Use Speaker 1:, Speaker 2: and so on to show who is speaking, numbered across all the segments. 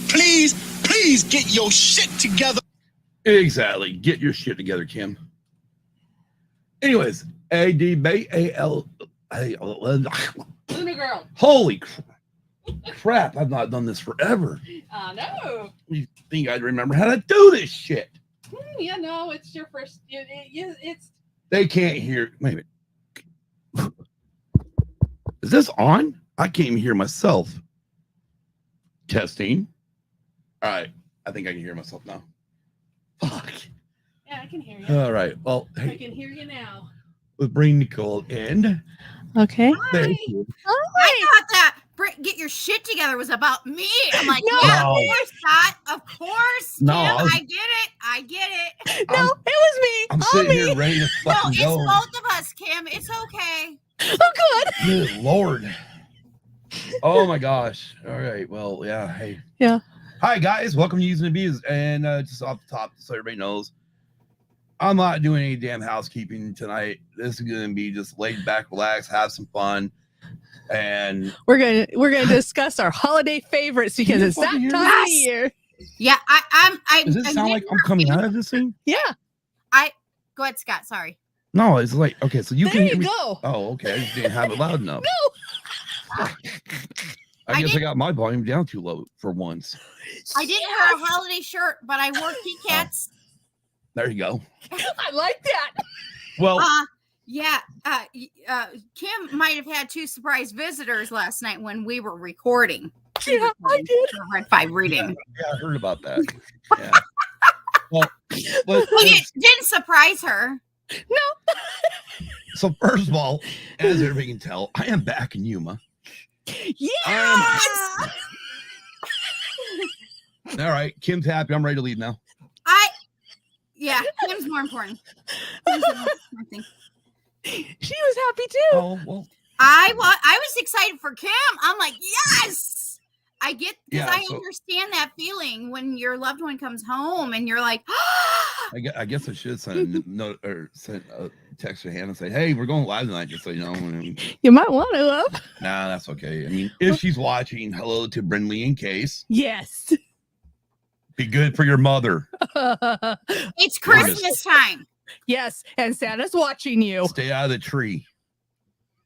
Speaker 1: please get your shit together.
Speaker 2: Exactly. Get your shit together, Kim. Anyways, ADBAL.
Speaker 3: Luna girl.
Speaker 2: Holy crap. I've not done this forever.
Speaker 3: No.
Speaker 2: You think I'd remember how to do this shit?
Speaker 3: Yeah, no, it's your first. It's.
Speaker 2: They can't hear. Wait a minute. Is this on? I can't even hear myself. Testing. All right. I think I can hear myself now. Fuck.
Speaker 3: Yeah, I can hear you.
Speaker 2: All right. Well, hey,
Speaker 3: I can hear you now.
Speaker 2: we'll bring Nicole in.
Speaker 4: Okay.
Speaker 2: Thank you.
Speaker 5: I thought that get your shit together was about me. I'm like,
Speaker 4: No.
Speaker 5: yeah, of course, Scott. Of course.
Speaker 2: No,
Speaker 5: Kim,
Speaker 2: I was-
Speaker 5: I get it.
Speaker 4: No, it was me.
Speaker 2: I'm
Speaker 4: All
Speaker 2: sitting
Speaker 4: me.
Speaker 2: here ready to
Speaker 5: No,
Speaker 2: fucking
Speaker 5: it's
Speaker 2: go.
Speaker 5: both of us, Kim. It's okay.
Speaker 4: Oh, good.
Speaker 2: Good Lord. Oh my gosh. All right. Well, yeah. Hey.
Speaker 4: Yeah.
Speaker 2: Hi guys. Welcome to Using the Bees. And just off the top, so everybody knows, I'm not doing any damn housekeeping tonight. This is gonna be just laid back, relax, have some fun. And
Speaker 4: We're gonna discuss our holiday favorites because
Speaker 2: you
Speaker 4: it's that
Speaker 2: fucking
Speaker 4: time
Speaker 2: hear
Speaker 4: of year.
Speaker 5: Yeah,
Speaker 2: does it sound like I'm coming out of this thing?
Speaker 4: Yeah.
Speaker 5: Go ahead, Scott. Sorry.
Speaker 2: No, it's like okay, so you
Speaker 4: There
Speaker 2: can
Speaker 4: you
Speaker 2: hear me.
Speaker 4: go.
Speaker 2: Oh, okay. I just didn't have it loud enough.
Speaker 4: No.
Speaker 2: I guess I got my volume down too low for once.
Speaker 5: I didn't wear a holiday shirt, but I wore Kit Kats.
Speaker 2: There you go.
Speaker 4: I like that.
Speaker 2: Well,
Speaker 5: Yeah. Kim might have had 2 surprise visitors last night when we were recording.
Speaker 4: Yeah, I did.
Speaker 5: Red 5 reading.
Speaker 2: yeah, I heard about that. Yeah. Well,
Speaker 5: Didn't surprise her.
Speaker 2: so first of all, as everybody can tell, I am back in Yuma.
Speaker 4: Yes.
Speaker 2: All right, Kim's happy. I'm ready to leave now.
Speaker 5: Yeah, Kim's more important. Kim's the most important thing.
Speaker 4: She was happy too.
Speaker 2: Oh well,
Speaker 5: I was excited for Kim. I'm like, yes. I get because
Speaker 2: Yeah,
Speaker 5: I
Speaker 2: so-
Speaker 5: understand that feeling when your loved one comes home and you're like,
Speaker 2: I guess I should send a note or send a text to Hannah and say, "Hey, we're going live tonight," just so you know.
Speaker 4: You might want to have.
Speaker 2: Nah, that's okay. I mean, if she's watching, hello to Brindley in case.
Speaker 4: Yes.
Speaker 2: Be good for your mother.
Speaker 5: it's Christmas time.
Speaker 4: Yes, and Santa's watching you.
Speaker 2: Stay out of the tree.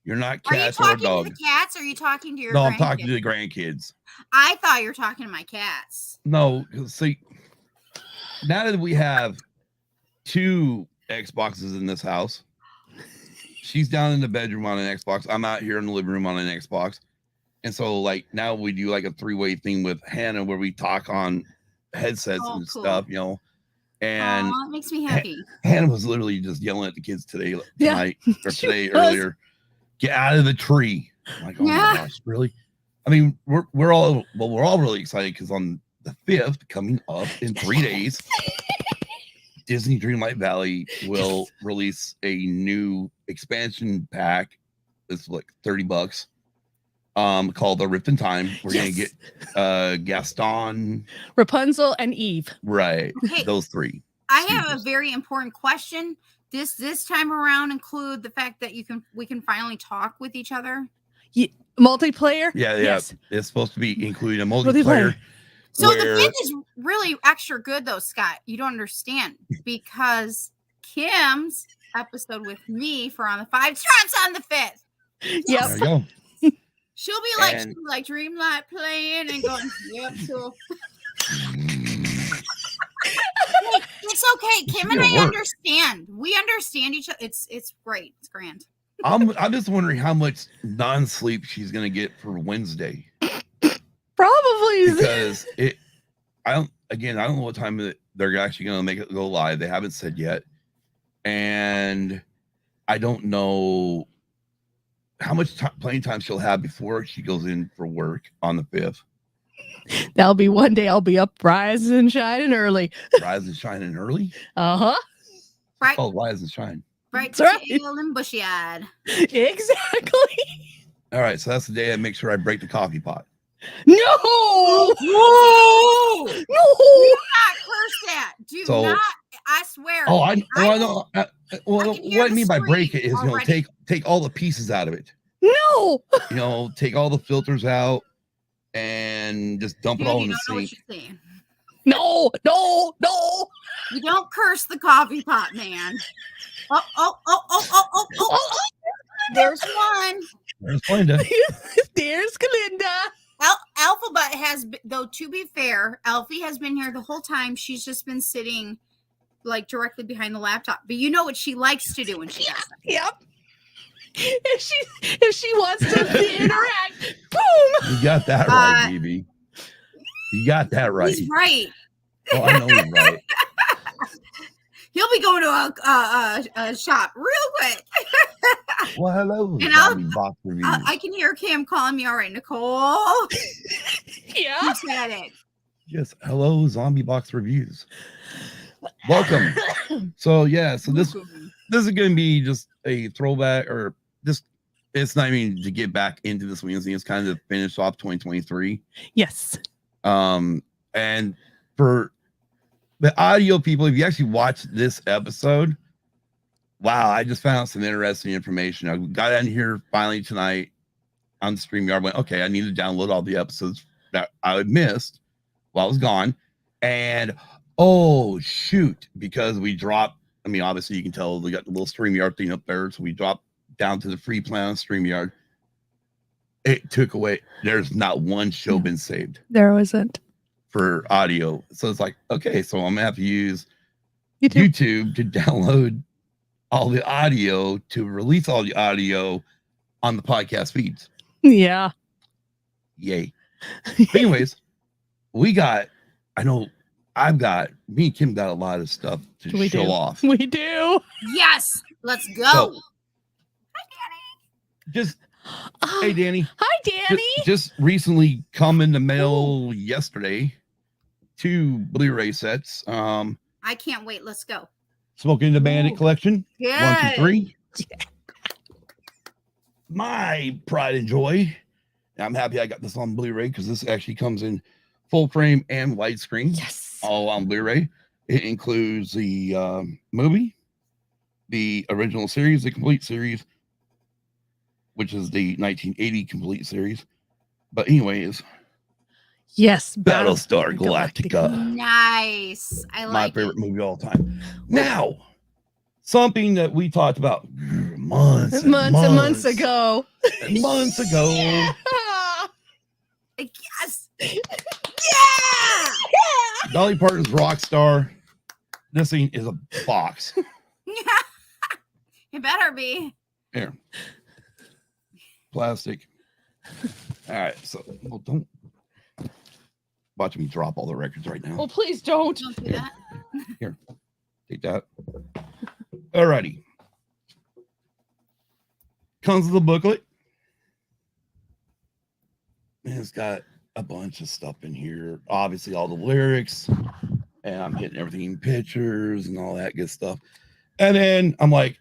Speaker 2: You're not
Speaker 5: Are you
Speaker 2: cats or
Speaker 5: talking to
Speaker 2: dogs.
Speaker 5: the cats or are you talking to your
Speaker 2: No, I'm
Speaker 5: grandkids?
Speaker 2: talking to the grandkids.
Speaker 5: I thought you were talking to my cats.
Speaker 2: No, 'cause see, now that we have 2 Xboxes in this house, she's down in the bedroom on an Xbox. I'm out here in the living room on an Xbox. And so, like, now we do like a 3-way thing with Hannah where we talk on headsets
Speaker 5: Oh,
Speaker 2: and
Speaker 5: cool.
Speaker 2: stuff, you know. And
Speaker 5: Aw, it makes me happy.
Speaker 2: Hannah was literally just yelling at the kids tonight or
Speaker 4: She
Speaker 2: today
Speaker 4: was.
Speaker 2: earlier. Get out of the tree. I'm like, oh
Speaker 5: Yeah.
Speaker 2: my gosh, really? I mean, we're all really excited because on the 5th, coming up in 3 days, Disney Dreamlight Valley will release a new expansion pack. It's like $30. Called the Rift in Time. We're gonna
Speaker 4: Yes.
Speaker 2: get Gaston,
Speaker 4: Rapunzel and Eve.
Speaker 2: right?
Speaker 5: Okay.
Speaker 2: Those 3.
Speaker 5: I have a very important question. This time around include the fact that we can finally talk with each other.
Speaker 4: Multiplayer?
Speaker 2: Yeah.
Speaker 4: Yes.
Speaker 2: It's supposed to be including a
Speaker 4: Multiplayer.
Speaker 2: multiplayer.
Speaker 5: So
Speaker 2: where-
Speaker 5: the 5th is really extra good though, Scott. You don't understand because episode with me for on the 5 starts on the 5th.
Speaker 2: There
Speaker 4: Yep.
Speaker 2: you go.
Speaker 5: She'll be like,
Speaker 2: And-
Speaker 5: Dreamlight playing and going, yep, so it's okay. Kim and
Speaker 2: gonna
Speaker 5: I
Speaker 2: work.
Speaker 5: understand. We understand each other. It's great. It's grand.
Speaker 2: I'm just wondering how much non-sleep she's gonna get for Wednesday
Speaker 4: Probably.
Speaker 2: because I don't know what time they're actually gonna make it go live. They haven't said yet, and I don't know how much playing time she'll have before she goes in for work on the 5th.
Speaker 4: That'll be one day I'll be up rising and shining early.
Speaker 2: Rise and shining early.
Speaker 4: Uh-huh.
Speaker 5: Right,
Speaker 2: Oh, rise and shine.
Speaker 5: right,
Speaker 4: That's right.
Speaker 5: tail and bushy-eyed.
Speaker 4: Exactly.
Speaker 2: All right, so that's the day I make sure I break the coffee pot.
Speaker 4: No!
Speaker 5: Whoa!
Speaker 4: No!
Speaker 5: Not curse that. Do
Speaker 2: So-
Speaker 5: not. I swear.
Speaker 2: Oh, I
Speaker 5: I
Speaker 2: know. Well,
Speaker 5: I can hear
Speaker 2: what I
Speaker 5: the
Speaker 2: mean by break it
Speaker 5: scream
Speaker 2: is,
Speaker 5: already.
Speaker 2: take all the pieces out of it.
Speaker 4: No!
Speaker 2: Take all the filters out and and just dump
Speaker 5: Dude,
Speaker 2: it all
Speaker 5: you
Speaker 2: in
Speaker 5: don't
Speaker 2: the
Speaker 5: know what
Speaker 2: sink.
Speaker 5: you're saying.
Speaker 4: No, no, no.
Speaker 5: You don't curse the coffee pot, man. Oh. There's one.
Speaker 2: There's Glenda.
Speaker 4: There's Galinda.
Speaker 5: Alphabet has, though, to be fair, Alfie has been here the whole time. She's just been sitting like directly behind the laptop. But you know what she likes to do when she does that.
Speaker 4: Yep. If she wants to interact, boom.
Speaker 2: You got that right, BB. You got that right.
Speaker 5: He's right.
Speaker 2: Oh, I know he's right.
Speaker 5: He'll be going to a shop real quick.
Speaker 2: Well, hello,
Speaker 5: And
Speaker 2: Zombie Box Reviews.
Speaker 5: I can hear Cam calling me. All right, Nicole.
Speaker 4: Yeah.
Speaker 5: You said it.
Speaker 2: Yes, hello, Zombie Box Reviews. Welcome. So this is going to be just a throwback, or just, it's not even to get back into this Wednesday. It's kind of to finish off 2023.
Speaker 4: Yes.
Speaker 2: And for the audio people, if you actually watch this episode, wow, I just found out some interesting information. I got in here finally tonight on the StreamYard. Went, okay, I need to download all the episodes that I had missed while I was gone. And oh shoot, because we dropped, I mean, obviously you can tell we got the little StreamYard thing up there. So we dropped down to the free plan on StreamYard. It took away, there's not one show been saved.
Speaker 4: There wasn't.
Speaker 2: For audio. So it's like, okay, so I'm gonna have to use
Speaker 4: YouTube.
Speaker 2: YouTube to download all the audio to release all the audio on the podcast feeds.
Speaker 4: Yeah.
Speaker 2: Yay. Anyways, me and Kim got a lot of stuff to show off.
Speaker 4: We do.
Speaker 5: Yes. Let's go.
Speaker 2: So,
Speaker 5: Hi, Danny.
Speaker 2: just hey Danny.
Speaker 4: Hi, Danny.
Speaker 2: Just recently come in the mail yesterday, 2 Blu-ray sets.
Speaker 5: I can't wait. Let's go.
Speaker 2: Smoking the Bandit collection.
Speaker 5: Good.
Speaker 2: 1, 2, 3. My pride and joy. I'm happy I got this on Blu-ray because this actually comes in full frame and widescreen.
Speaker 4: Yes.
Speaker 2: All on Blu-ray. It includes the movie, the original series, the complete series, which is the 1980 complete series. But anyways,
Speaker 4: yes,
Speaker 2: Battlestar Galactica.
Speaker 5: Nice. I like
Speaker 2: My favorite movie of all time. Now, something that we talked about months
Speaker 4: and months ago.
Speaker 2: Months ago.
Speaker 5: Yes. Yeah.
Speaker 2: Dolly Parton's Rockstar. This thing is a box.
Speaker 5: It better be.
Speaker 2: Here. Plastic. All right. So, well, don't watch me drop all the records right now.
Speaker 4: Well, please don't.
Speaker 5: Don't do that.
Speaker 2: Here. Take that. All righty. Comes with a booklet. And it's got a bunch of stuff in here. Obviously, all the lyrics. And I'm hitting everything in pictures and all that good stuff. And then I'm like,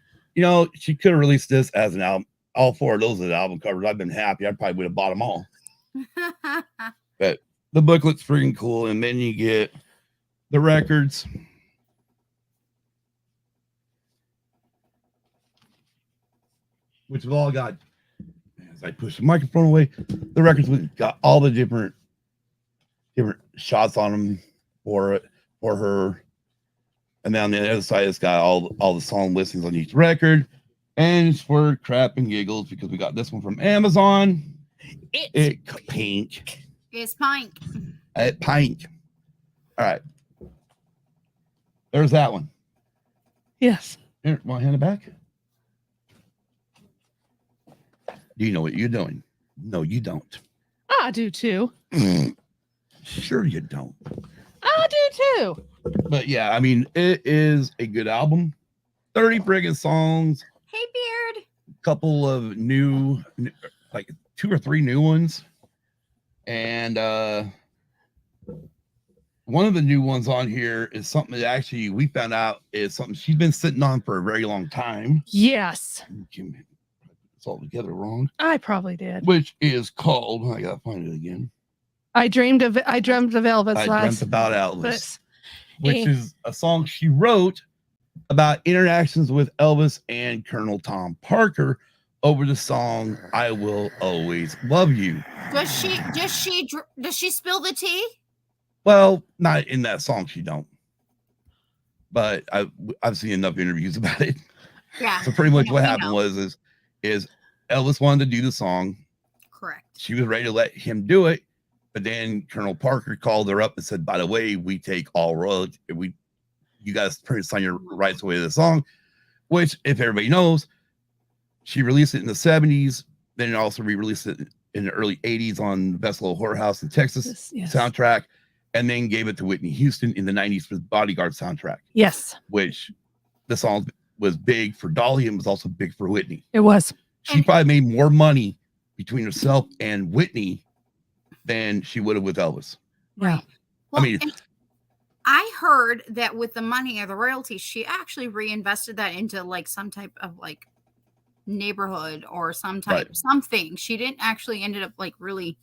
Speaker 2: she could have released this as an album. All 4 of those are the album covers. I've been happy. I probably would have bought them all. But the booklet's freaking cool. And then you get the records. Which have all got, as I push the microphone away, the records got all the different shots on them for her. And then on the other side, it's got all the song listings on each record. And it's for crap and giggles because we got this one from Amazon. It's pink.
Speaker 5: It's pink.
Speaker 2: Pink. All right. There's that one.
Speaker 4: Yes.
Speaker 2: Here, want to hand it back? Do you know what you're doing? No, you don't.
Speaker 4: I do too.
Speaker 2: Sure you don't.
Speaker 4: I do too.
Speaker 2: But yeah, I mean, it is a good album. 30 friggin' songs.
Speaker 5: Hey, Beard.
Speaker 2: Couple of new, like 2 or 3 new ones. And one of the new ones on here is something that actually we found out is something she's been sitting on for a very long time.
Speaker 4: Yes.
Speaker 2: It's all together wrong.
Speaker 4: I probably did.
Speaker 2: Which is called, I gotta find it again.
Speaker 4: I dreamt of Elvis
Speaker 2: I
Speaker 4: last.
Speaker 2: dreamt about Elvis,
Speaker 4: but,
Speaker 2: which is a song she wrote about interactions with Elvis and Colonel Tom Parker over the song "I Will Always Love You."
Speaker 5: Does she spill the tea?
Speaker 2: Well, not in that song, she don't. But I've seen enough interviews about it.
Speaker 5: Yeah.
Speaker 2: So pretty much
Speaker 5: Yeah,
Speaker 2: what
Speaker 5: we
Speaker 2: happened
Speaker 5: know.
Speaker 2: is Elvis wanted to do the song.
Speaker 5: Correct.
Speaker 2: She was ready to let him do it, but then Colonel Parker called her up and said, "By the way, we take all royalty. You guys sign your rights away to the song." Which, if everybody knows, she released it in the 70s. Then also re-released it in the early 80s on the Best Little Whorehouse in Texas soundtrack, and then gave it to Whitney Houston in the 90s for the Bodyguard soundtrack.
Speaker 4: Yes.
Speaker 2: Which the song was big for Dolly and was also big for Whitney.
Speaker 4: It was.
Speaker 2: She probably made more money between herself and Whitney than she would have with Elvis.
Speaker 4: Yeah.
Speaker 5: Well,
Speaker 2: I mean,
Speaker 5: I heard that with the money or the royalties, she actually reinvested that into like some type of like neighborhood or some type something. She didn't actually ended up like really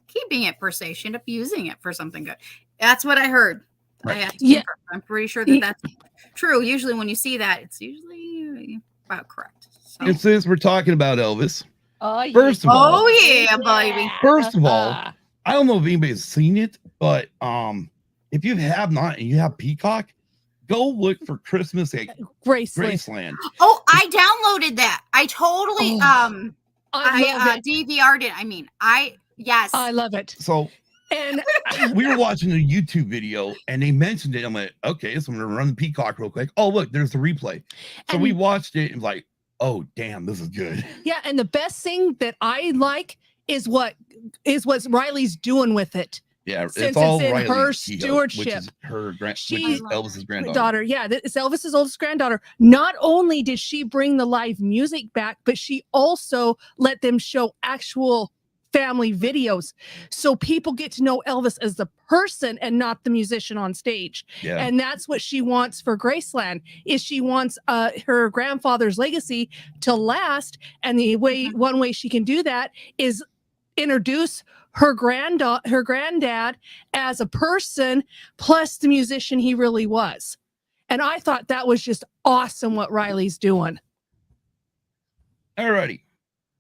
Speaker 5: keeping it per se. She ended up using it for something good. That's what I heard.
Speaker 2: Right.
Speaker 5: I'm pretty sure that that's true. Usually when you see that, it's usually about correct. So.
Speaker 2: And since we're talking about Elvis,
Speaker 5: first of all, baby.
Speaker 2: First of all, I don't know if anybody's seen it, but if you have not and you have Peacock, go look for Christmas at Graceland.
Speaker 5: Oh, I downloaded that. I totally I DVR'd it. I mean, yes.
Speaker 4: I love it.
Speaker 2: So and we were watching a YouTube video and they mentioned it. I'm like, okay, so I'm gonna run the Peacock real quick. Oh, look, there's the replay. So we watched it and like, oh damn, this is good.
Speaker 4: Yeah, and the best thing that I like is what Riley's doing with it.
Speaker 2: Yeah,
Speaker 4: since
Speaker 2: it's all
Speaker 4: in
Speaker 2: Riley
Speaker 4: her
Speaker 2: Keough,
Speaker 4: stewardship.
Speaker 2: which is her which is Elvis's
Speaker 4: granddaughter. Yeah, it's Elvis's oldest granddaughter. Not only did she bring the live music back, but she also let them show actual family videos, so people get to know Elvis as the person and not the musician on stage.
Speaker 2: Yeah.
Speaker 4: And that's what she wants for Graceland. Is she wants her grandfather's legacy to last, and one way she can do that is introduce her granddad as a person plus the musician he really was. And I thought that was just awesome what Riley's doing.
Speaker 2: Alrighty.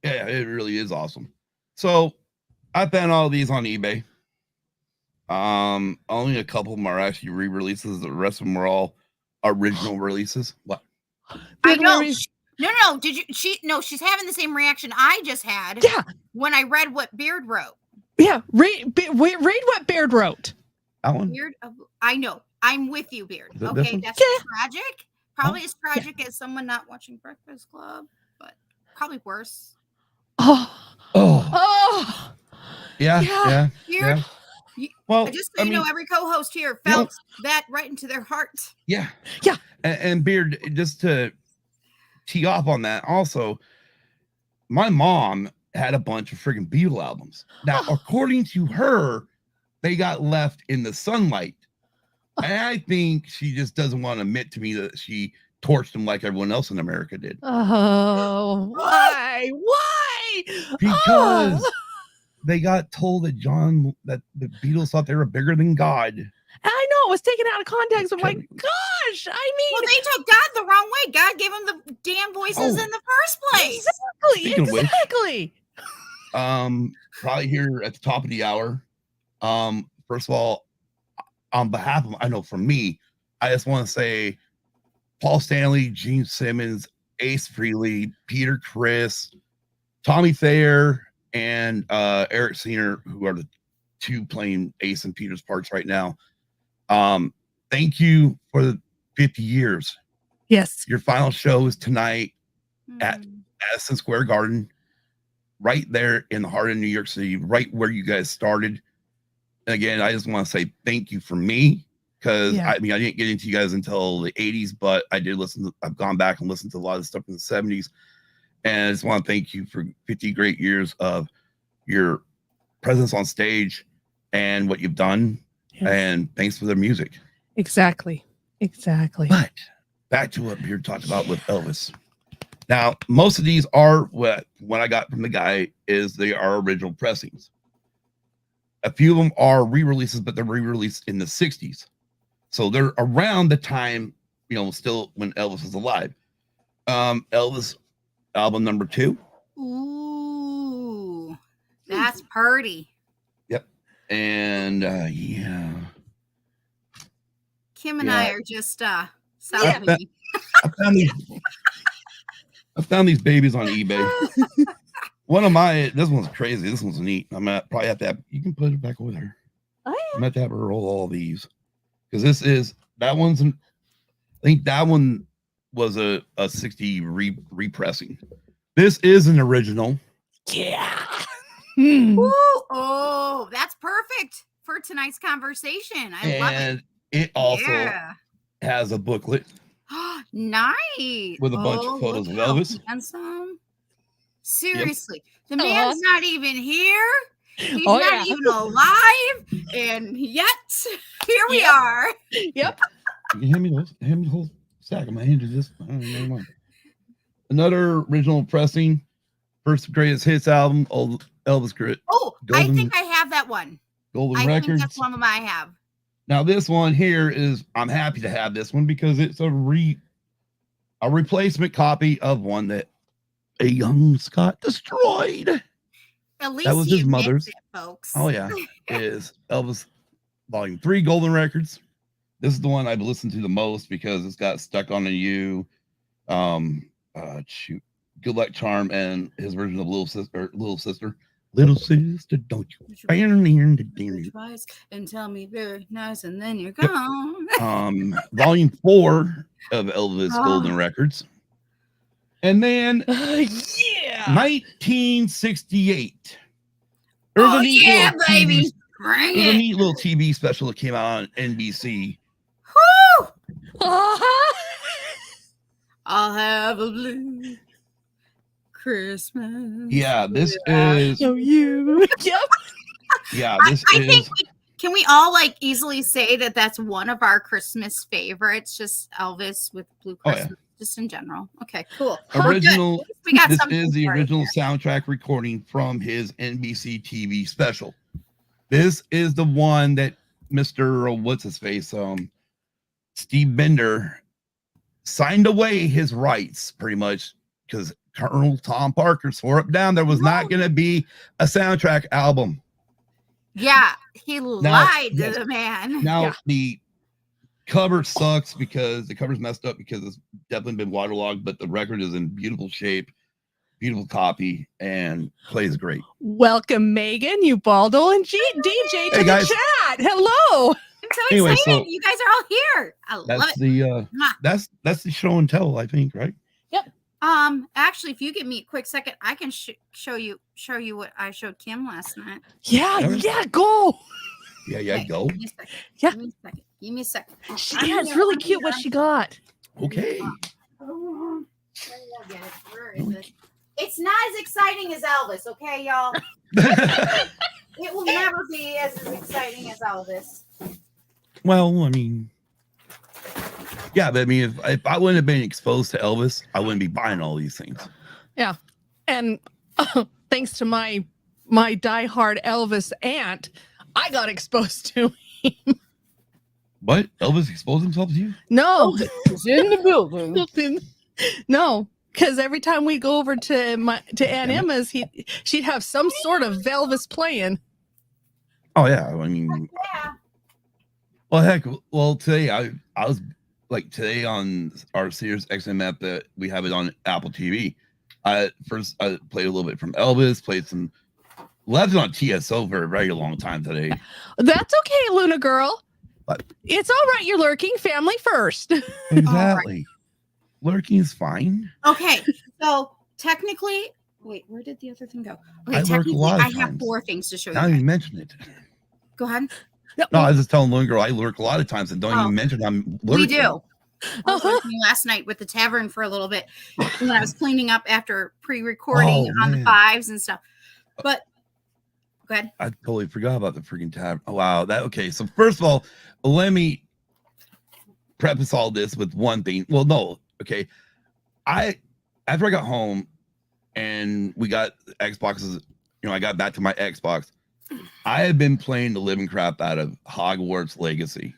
Speaker 2: Yeah, it really is awesome. So I found all these on eBay. Only a couple of them are actually re-releases. The rest of them are all original releases. What?
Speaker 5: I know. No. Did you? She's having the same reaction I just had.
Speaker 4: Yeah.
Speaker 5: When I read what Beard wrote.
Speaker 4: Yeah. Read what Beard wrote.
Speaker 2: That one.
Speaker 5: Beard. I know. I'm with you, Beard.
Speaker 2: That's
Speaker 5: tragic. Probably as tragic as someone not watching Breakfast Club, but probably worse.
Speaker 2: Oh. Yeah.
Speaker 5: Beard.
Speaker 2: Well,
Speaker 5: just so you know, every co-host here felt that right into their heart.
Speaker 2: Yeah.
Speaker 4: Yeah.
Speaker 2: And Beard, just to tee off on that, also, my mom had a bunch of friggin' Beatle albums. Now, according to her, they got left in the sunlight. And I think she just doesn't want to admit to me that she torched them like everyone else in America did.
Speaker 4: Oh, why? Why?
Speaker 2: Because they got told that the Beatles thought they were bigger than God.
Speaker 4: I know it was taken out of context. I'm like, gosh, I mean,
Speaker 5: well, they took God the wrong way. God gave them the damn voices in the first place.
Speaker 4: Exactly.
Speaker 2: Probably here at the top of the hour. First of all, on behalf of, I know for me, I just want to say Paul Stanley, Gene Simmons, Ace Frehley, Peter Criss, Tommy Thayer, and Eric Singer, who are the two playing Ace and Peter's parts right now. Thank you for the 50 years.
Speaker 4: Yes.
Speaker 2: Your final show is tonight at Madison Square Garden, right there in the heart of New York City, right where you guys started. And again, I just want to say thank you for me, because I didn't get into you guys until the 80s, but I did I've gone back and listened to a lot of stuff in the 70s. And I just want to thank you for 50 great years of your presence on stage and what you've done. Yes. And thanks for the music.
Speaker 4: Exactly.
Speaker 2: But back to what Beard talked about with Elvis. Now, most of these are what I got from the guy is they are original pressings. A few of them are re-releases, but they're re-released in the 60s. So they're around the time, still when Elvis was alive. Elvis album number 2,
Speaker 5: Ooh, that's purty.
Speaker 2: Yep. And yeah.
Speaker 5: Kim and
Speaker 2: Yeah.
Speaker 5: I are just salivating.
Speaker 2: I found these babies on eBay. One of this one's crazy. This one's neat. I'm gonna probably have to have, you can put it back over there.
Speaker 4: Oh, yeah.
Speaker 2: I'm gonna have to have her roll all these because that one's I think that one was a 60 repressing. This is an original.
Speaker 4: Yeah.
Speaker 5: Ooh, oh, that's perfect for tonight's conversation. I love it.
Speaker 2: And it also has a booklet
Speaker 5: Nice.
Speaker 2: with a bunch of photos of
Speaker 5: look how
Speaker 2: Elvis.
Speaker 5: handsome. Seriously, the man's not even here. He's
Speaker 4: Oh,
Speaker 5: not
Speaker 4: yeah.
Speaker 5: even alive, and yet here we are.
Speaker 4: Yep.
Speaker 2: You can hand me those. Hand me the whole stack. I'm gonna hand you this. Oh, never mind. Another original pressing, first greatest hits album, old Elvis Grit.
Speaker 5: Oh,
Speaker 2: Golden-
Speaker 5: I think I have that one.
Speaker 2: Golden
Speaker 5: I
Speaker 2: Records.
Speaker 5: think that's one of them I have.
Speaker 2: Now this one here is, I'm happy to have this one because it's a replacement copy of one that a young Scott destroyed.
Speaker 5: At least
Speaker 2: That was
Speaker 5: he
Speaker 2: his
Speaker 5: admits
Speaker 2: mother's.
Speaker 5: it, folks.
Speaker 2: Oh yeah, is Elvis Volume 3 Golden Records. This is the one I've listened to the most because it's got Stuck on a You, Good Luck Charm, and his version of Little Sister. Little Sister, don't you
Speaker 5: Twice and tell me very nice, and then you're gone.
Speaker 2: Volume 4 of Elvis Golden Records. And then 1968. There was a neat little
Speaker 5: baby. Bring
Speaker 2: There's a
Speaker 5: it.
Speaker 2: neat little TV special that came out on NBC.
Speaker 5: Woo!
Speaker 4: Uh-huh.
Speaker 5: I'll have a blue Christmas.
Speaker 2: Yeah, this is.
Speaker 4: So you. Yep.
Speaker 2: Yeah,
Speaker 5: I
Speaker 2: this
Speaker 5: think
Speaker 2: is.
Speaker 5: can we all like easily say that that's one of our Christmas favorites? Just Elvis with Blue
Speaker 2: Oh, yeah.
Speaker 5: Christmas, just in general. Okay, cool.
Speaker 2: Original.
Speaker 5: We got
Speaker 2: This
Speaker 5: something
Speaker 2: is the
Speaker 5: for you.
Speaker 2: original soundtrack recording from his NBC TV special. This is the one that Mr. What's his face, Steve Bender signed away his rights pretty much because Colonel Tom Parker swore up down there was not going to be a soundtrack album.
Speaker 5: Yeah, he lied to
Speaker 2: yes.
Speaker 5: the man.
Speaker 2: Now the cover sucks because the cover's messed up because it's definitely been waterlogged, but the record is in beautiful shape, beautiful copy, and plays great.
Speaker 4: Welcome, Megan, Ubaldo, and DJ to
Speaker 2: guys.
Speaker 4: the chat. Hello.
Speaker 5: I'm so
Speaker 2: Anyway,
Speaker 5: excited.
Speaker 2: so
Speaker 5: You guys are all here. I love
Speaker 2: That's
Speaker 5: it.
Speaker 2: the
Speaker 5: Mwah.
Speaker 2: that's the show and tell, I think, right?
Speaker 5: Actually, if you give me a quick second, I can show you what I showed Kim last night.
Speaker 4: Yeah,
Speaker 2: Alright.
Speaker 4: yeah, go.
Speaker 2: Yeah,
Speaker 5: Okay,
Speaker 2: go.
Speaker 5: Give me a second.
Speaker 4: Yeah.
Speaker 5: Give me a second.
Speaker 4: Yeah, it's really cute what she got.
Speaker 2: Okay.
Speaker 5: Where is it? It's not as exciting as Elvis, okay, y'all? It will never be as exciting as Elvis.
Speaker 2: Well, I mean, yeah, but I mean, if I wouldn't have been exposed to Elvis, I wouldn't be buying all these things.
Speaker 4: Yeah. And thanks to my diehard Elvis aunt, I got exposed to him.
Speaker 2: What? Elvis exposed himself to you?
Speaker 4: No.
Speaker 3: He's in the building.
Speaker 4: No, because every time we go over to Aunt Emma's, she'd have some sort of Elvis playing.
Speaker 2: Oh yeah, I mean,
Speaker 5: Yeah.
Speaker 2: well, heck, well today I was like today on our Sirius XM app that we have it on Apple TV. I played a little bit from Elvis, played some left it on TSO for a very long time today.
Speaker 4: That's okay, Luna girl.
Speaker 2: What?
Speaker 4: It's all right. You're lurking. Family first.
Speaker 2: Exactly. Lurking is fine.
Speaker 5: Okay, so technically, wait, where did the other thing go? Okay,
Speaker 2: I lurk a
Speaker 5: technically,
Speaker 2: lot of
Speaker 5: I have
Speaker 2: times.
Speaker 5: 4 things to show
Speaker 2: Now
Speaker 5: you.
Speaker 2: you mention it.
Speaker 5: Go ahead.
Speaker 2: No, I was just telling Luna Girl I lurk a lot of times and don't even mention I'm lurking.
Speaker 5: We do. I was working last night with the tavern for a little bit when I was cleaning up after pre-recording
Speaker 2: Oh,
Speaker 5: on the
Speaker 2: man.
Speaker 5: 5s and stuff. But go ahead.
Speaker 2: I totally forgot about the freaking tab. Oh, wow. Okay. So first of all, let me preface all this with one thing. Well, no. Okay. After I got home and we got Xboxes, I got back to my Xbox. I have been playing the living crap out of Hogwarts Legacy.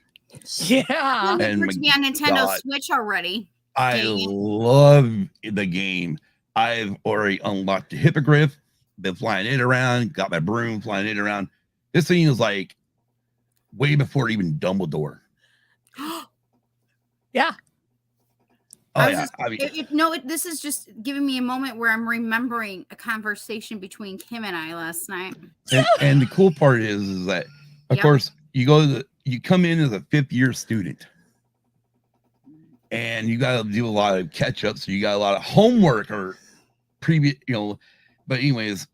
Speaker 4: Yeah.
Speaker 5: It's
Speaker 2: And
Speaker 5: to be on Nintendo
Speaker 2: God.
Speaker 5: Switch already.
Speaker 2: I
Speaker 5: Dang it.
Speaker 2: love the game. I've already unlocked the hippogriff, been flying it around, got my broom, flying it around. This thing is like way before even Dumbledore.
Speaker 4: Yeah.
Speaker 2: Oh, yeah. I mean,
Speaker 5: This is just giving me a moment where I'm remembering a conversation between Kim and I last night.
Speaker 2: and the cool part is that, of course, you come in as a 5th-year student, and you got to do a lot of catch up. So you got a lot of homework or previous, but anyways,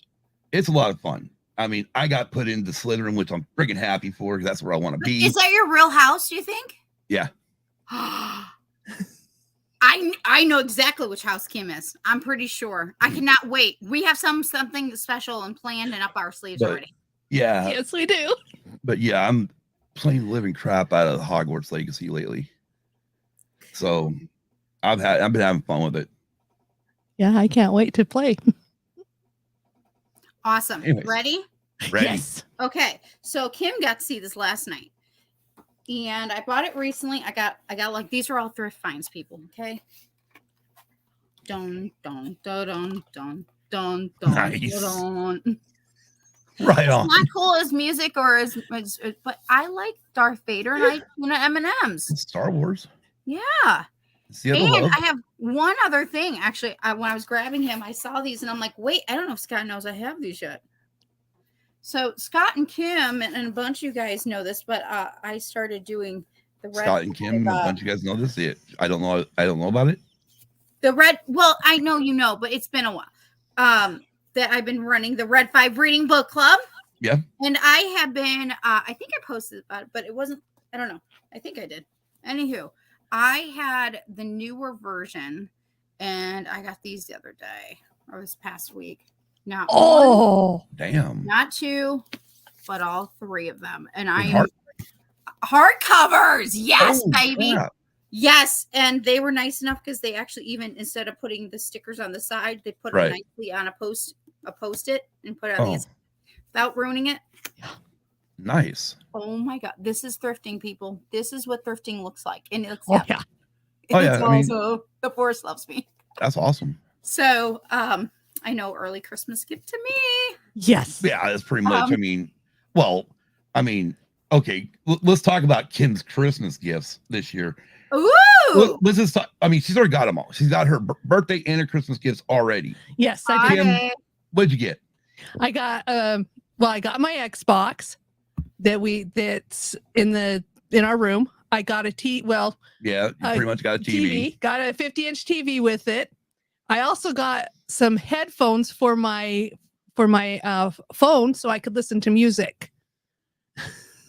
Speaker 2: it's a lot of fun. I mean, I got put into Slytherin, which I'm freaking happy for because that's where I want to be.
Speaker 5: Is that your real house, do you think?
Speaker 2: Yeah.
Speaker 5: I know exactly which house Kim is. I'm pretty sure. I cannot wait. We have something special and planned and up our sleeves already.
Speaker 2: Yeah.
Speaker 4: Yes, we do.
Speaker 2: But yeah, I'm playing the living crap out of the Hogwarts Legacy lately. So I've been having fun with it.
Speaker 4: Yeah, I can't wait to play.
Speaker 5: Awesome.
Speaker 2: Anyways.
Speaker 5: Ready?
Speaker 4: Yes.
Speaker 5: Okay. So Kim got to see this last night. And I bought it recently. I got like, these are all thrift finds, people. Okay. Dun, dun, dun, dun, dun, dun, dun,
Speaker 2: Nice.
Speaker 5: dun.
Speaker 2: Right on.
Speaker 5: It's not cool as music or as but I like Darth Vader and M&Ms.
Speaker 2: Star Wars.
Speaker 5: Yeah.
Speaker 2: See the
Speaker 5: And
Speaker 2: love.
Speaker 5: I have one other thing. Actually, when I was grabbing him, I saw these and I'm like, wait, I don't know if Scott knows I have these yet. So Scott and Kim and a bunch of you guys know this, but I started doing the red.
Speaker 2: Scott and Kim, a bunch of you guys know this. I don't know about it.
Speaker 5: The red. Well, I know you know, but it's been a while. That I've been running the Red 5 Reading Book Club.
Speaker 2: Yeah.
Speaker 5: And I have been. I think I posted about it, but it wasn't. I don't know. I think I did. Anywho, I had the newer version, and I got these the other day or this past week. Not one,
Speaker 2: Damn.
Speaker 5: not two, but all three of them. And I
Speaker 2: Hard-
Speaker 5: hardcovers. Yes,
Speaker 2: Oh,
Speaker 5: baby.
Speaker 2: crap.
Speaker 5: Yes. And they were nice enough because they actually even instead of putting the stickers on the side, they put
Speaker 2: Right.
Speaker 5: it nicely on a post-it and put it on these without ruining it.
Speaker 2: Nice.
Speaker 5: Oh my God. This is thrifting, people. This is what thrifting looks like. And it's
Speaker 4: Oh, yeah.
Speaker 2: Oh, yeah,
Speaker 5: It's
Speaker 2: I mean-
Speaker 5: also the forest loves me.
Speaker 2: That's awesome.
Speaker 5: So I know early Christmas gift to me.
Speaker 4: Yes.
Speaker 2: Yeah, that's pretty much. Okay, let's talk about Kim's Christmas gifts this year.
Speaker 5: Ooh.
Speaker 2: Let's just talk. I mean, she's already got them all. She's got her birthday and her Christmas gifts already.
Speaker 4: Yes, I did.
Speaker 2: Kim, what'd you get?
Speaker 4: I got I got my Xbox that's in our room. I got a
Speaker 2: Yeah, you pretty much got a TV.
Speaker 4: Got a 50-inch TV with it. I also got some headphones for my phone so I could listen to music.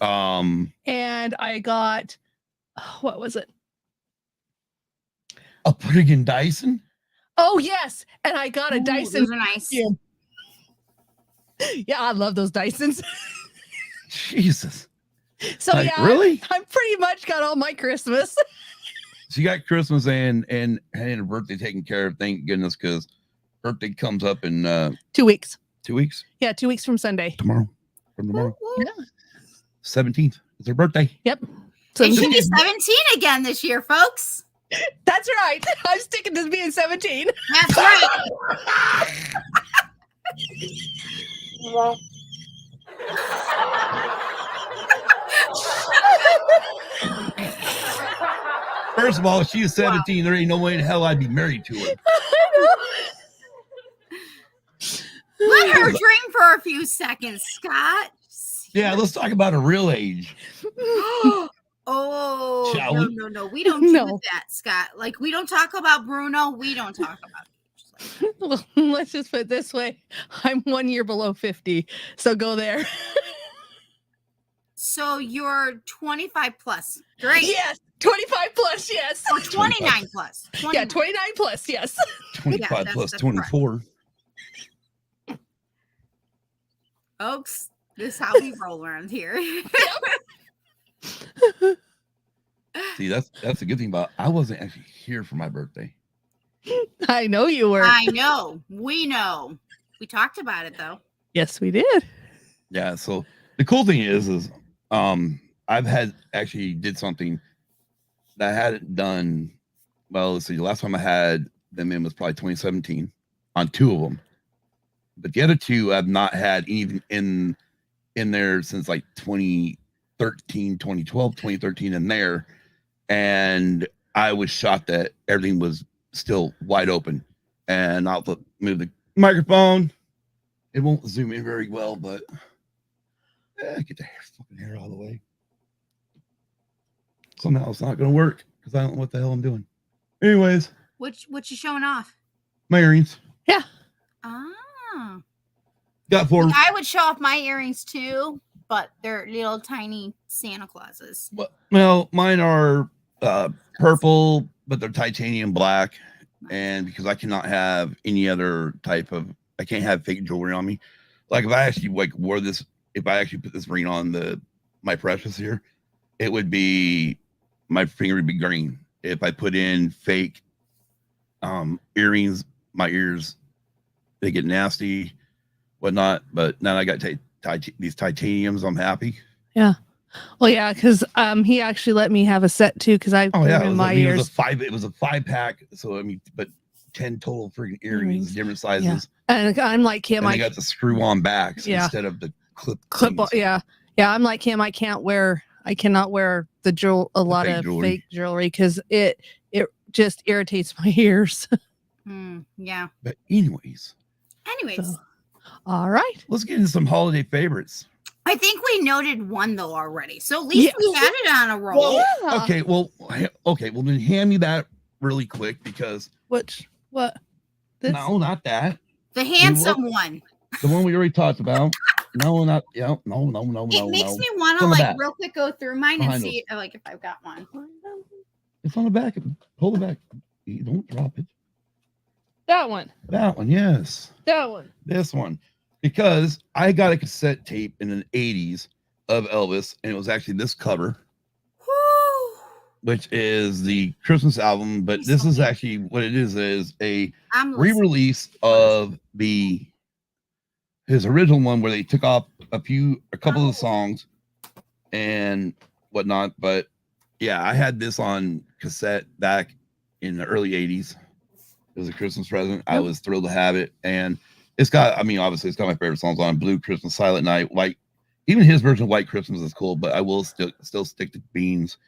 Speaker 4: And I got what was it?
Speaker 2: A friggin' Dyson.
Speaker 4: Oh yes, and I got a
Speaker 5: Ooh,
Speaker 4: Dyson.
Speaker 5: Those are nice.
Speaker 4: Yeah, I love those Dysons.
Speaker 2: Jesus.
Speaker 4: So
Speaker 2: Like,
Speaker 4: yeah,
Speaker 2: really?
Speaker 4: I pretty much got all my Christmas.
Speaker 2: She got Christmas and her birthday taken care of. Thank goodness, because birthday comes up in
Speaker 4: 2 weeks.
Speaker 2: 2 weeks.
Speaker 4: Yeah, 2 weeks from Sunday.
Speaker 2: Tomorrow. From tomorrow.
Speaker 5: Woo, woo.
Speaker 2: 17th. It's her birthday.
Speaker 4: Yep. So
Speaker 5: And she'll be 17 again this year, folks.
Speaker 4: that's right. I'm sticking to being 17.
Speaker 5: That's right.
Speaker 2: First of all, she's 17. There ain't no way in hell I'd be married to her.
Speaker 5: Let her dream for a few seconds, Scott.
Speaker 2: Yeah, let's talk about her real age.
Speaker 5: Oh,
Speaker 2: Shall
Speaker 5: no,
Speaker 2: we?
Speaker 5: no. We don't do
Speaker 4: No.
Speaker 5: that, Scott. Like, we don't talk about Bruno. We don't talk about it.
Speaker 4: Well, let's just put it this way. I'm 1 year below 50. So go there.
Speaker 5: So you're 25 plus. Great.
Speaker 4: Yes. 25 plus, yes.
Speaker 5: Or 29 plus.
Speaker 4: Yeah, 29 plus, yes.
Speaker 2: 25
Speaker 5: Yeah,
Speaker 2: plus
Speaker 5: that's
Speaker 2: 24.
Speaker 5: Folks, this is how we roll around here.
Speaker 2: See, that's the good thing about I wasn't actually here for my birthday.
Speaker 4: I know you were.
Speaker 5: I know. We know. We talked about it, though.
Speaker 4: Yes, we did.
Speaker 2: Yeah, so the cool thing is I've did something that I hadn't done. Well, let's see, the last time I had them in was probably 2017. on 2 of them, but the other 2 I've not had even in there since like 2013, 2012, 2013 in there. And I was shocked that everything was still wide open. And I'll move the microphone. It won't zoom in very well, but get the fucking hair out of the way. Somehow it's not going to work because I don't know what the hell I'm doing. Anyways.
Speaker 5: What you showing off?
Speaker 2: My earrings.
Speaker 4: Yeah.
Speaker 5: Ah.
Speaker 2: Got 4.
Speaker 5: I would show off my earrings too, but they're little tiny Santa Clauses.
Speaker 2: Well, mine are purple, but they're titanium black. And because I cannot have any other type of, I can't have fake jewelry on me. Like if I actually like wore this, if I actually put this ring on my precious here, it would be, my finger would be green. If I put in fake earrings, my ears, they get nasty, whatnot. But now I got these titaniums. I'm happy.
Speaker 4: Yeah. Well, yeah, because he actually let me have a set too, because I
Speaker 2: in
Speaker 4: my ears.
Speaker 2: It was a 5-pack. So I mean, but 10 total freaking earrings, different sizes.
Speaker 4: Yeah. And I'm like him.
Speaker 2: And I got the screw on backs instead of the clip.
Speaker 4: Yeah. Yeah. I'm like him. I cannot wear a lot of fake jewelry because it just irritates my ears.
Speaker 5: Yeah.
Speaker 2: But anyways.
Speaker 5: So,
Speaker 4: all right.
Speaker 2: Let's get into some holiday favorites.
Speaker 5: I think we noted one though already. So at least we had it on a roll.
Speaker 2: Well, okay. Well, then hand me that really quick because
Speaker 4: what? This?
Speaker 2: No, not that.
Speaker 5: The handsome one.
Speaker 2: The one we already talked about. No, not no.
Speaker 5: It makes me want to like real quick go through mine and see like if I've got one.
Speaker 2: It's on the back. Pull it back. You don't drop it.
Speaker 4: That one.
Speaker 2: That one, yes.
Speaker 4: That one.
Speaker 2: This one. Because I got a cassette tape in the 80s of Elvis, and it was actually this cover, which is the Christmas album. But this is actually what it is a re-release of his original one where they took off a couple of the songs and whatnot. But yeah, I had this on cassette back in the early 80s. It was a Christmas present. I was thrilled to have it. And it's got, obviously it's got my favorite songs on: Blue Christmas, Silent Night, White. Even his version of White Christmas is cool, but I will still stick to Beans.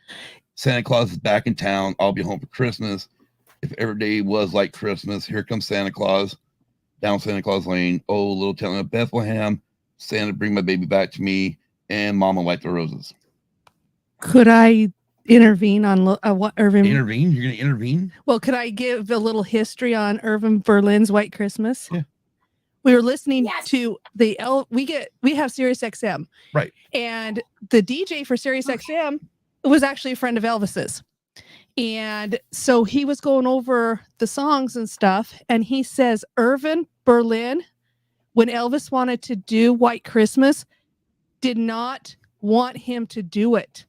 Speaker 2: Santa Claus is back in town. I'll be home for Christmas. If every day was like Christmas, here comes Santa Claus down Santa Claus Lane. Oh, little town of Bethlehem. Santa, bring my baby back to me. And Mama, wipe the roses.
Speaker 4: Could I intervene on what Irving?
Speaker 2: Intervene? You're going to intervene?
Speaker 4: Well, could I give a little history on Irving Berlin's White Christmas?
Speaker 2: Yeah.
Speaker 4: We were listening to we have Sirius XM.
Speaker 2: Right.
Speaker 4: And the DJ for Sirius XM was actually a friend of Elvis's. And so he was going over the songs and stuff. And he says, Irving Berlin, when Elvis wanted to do White Christmas, did not want him to do it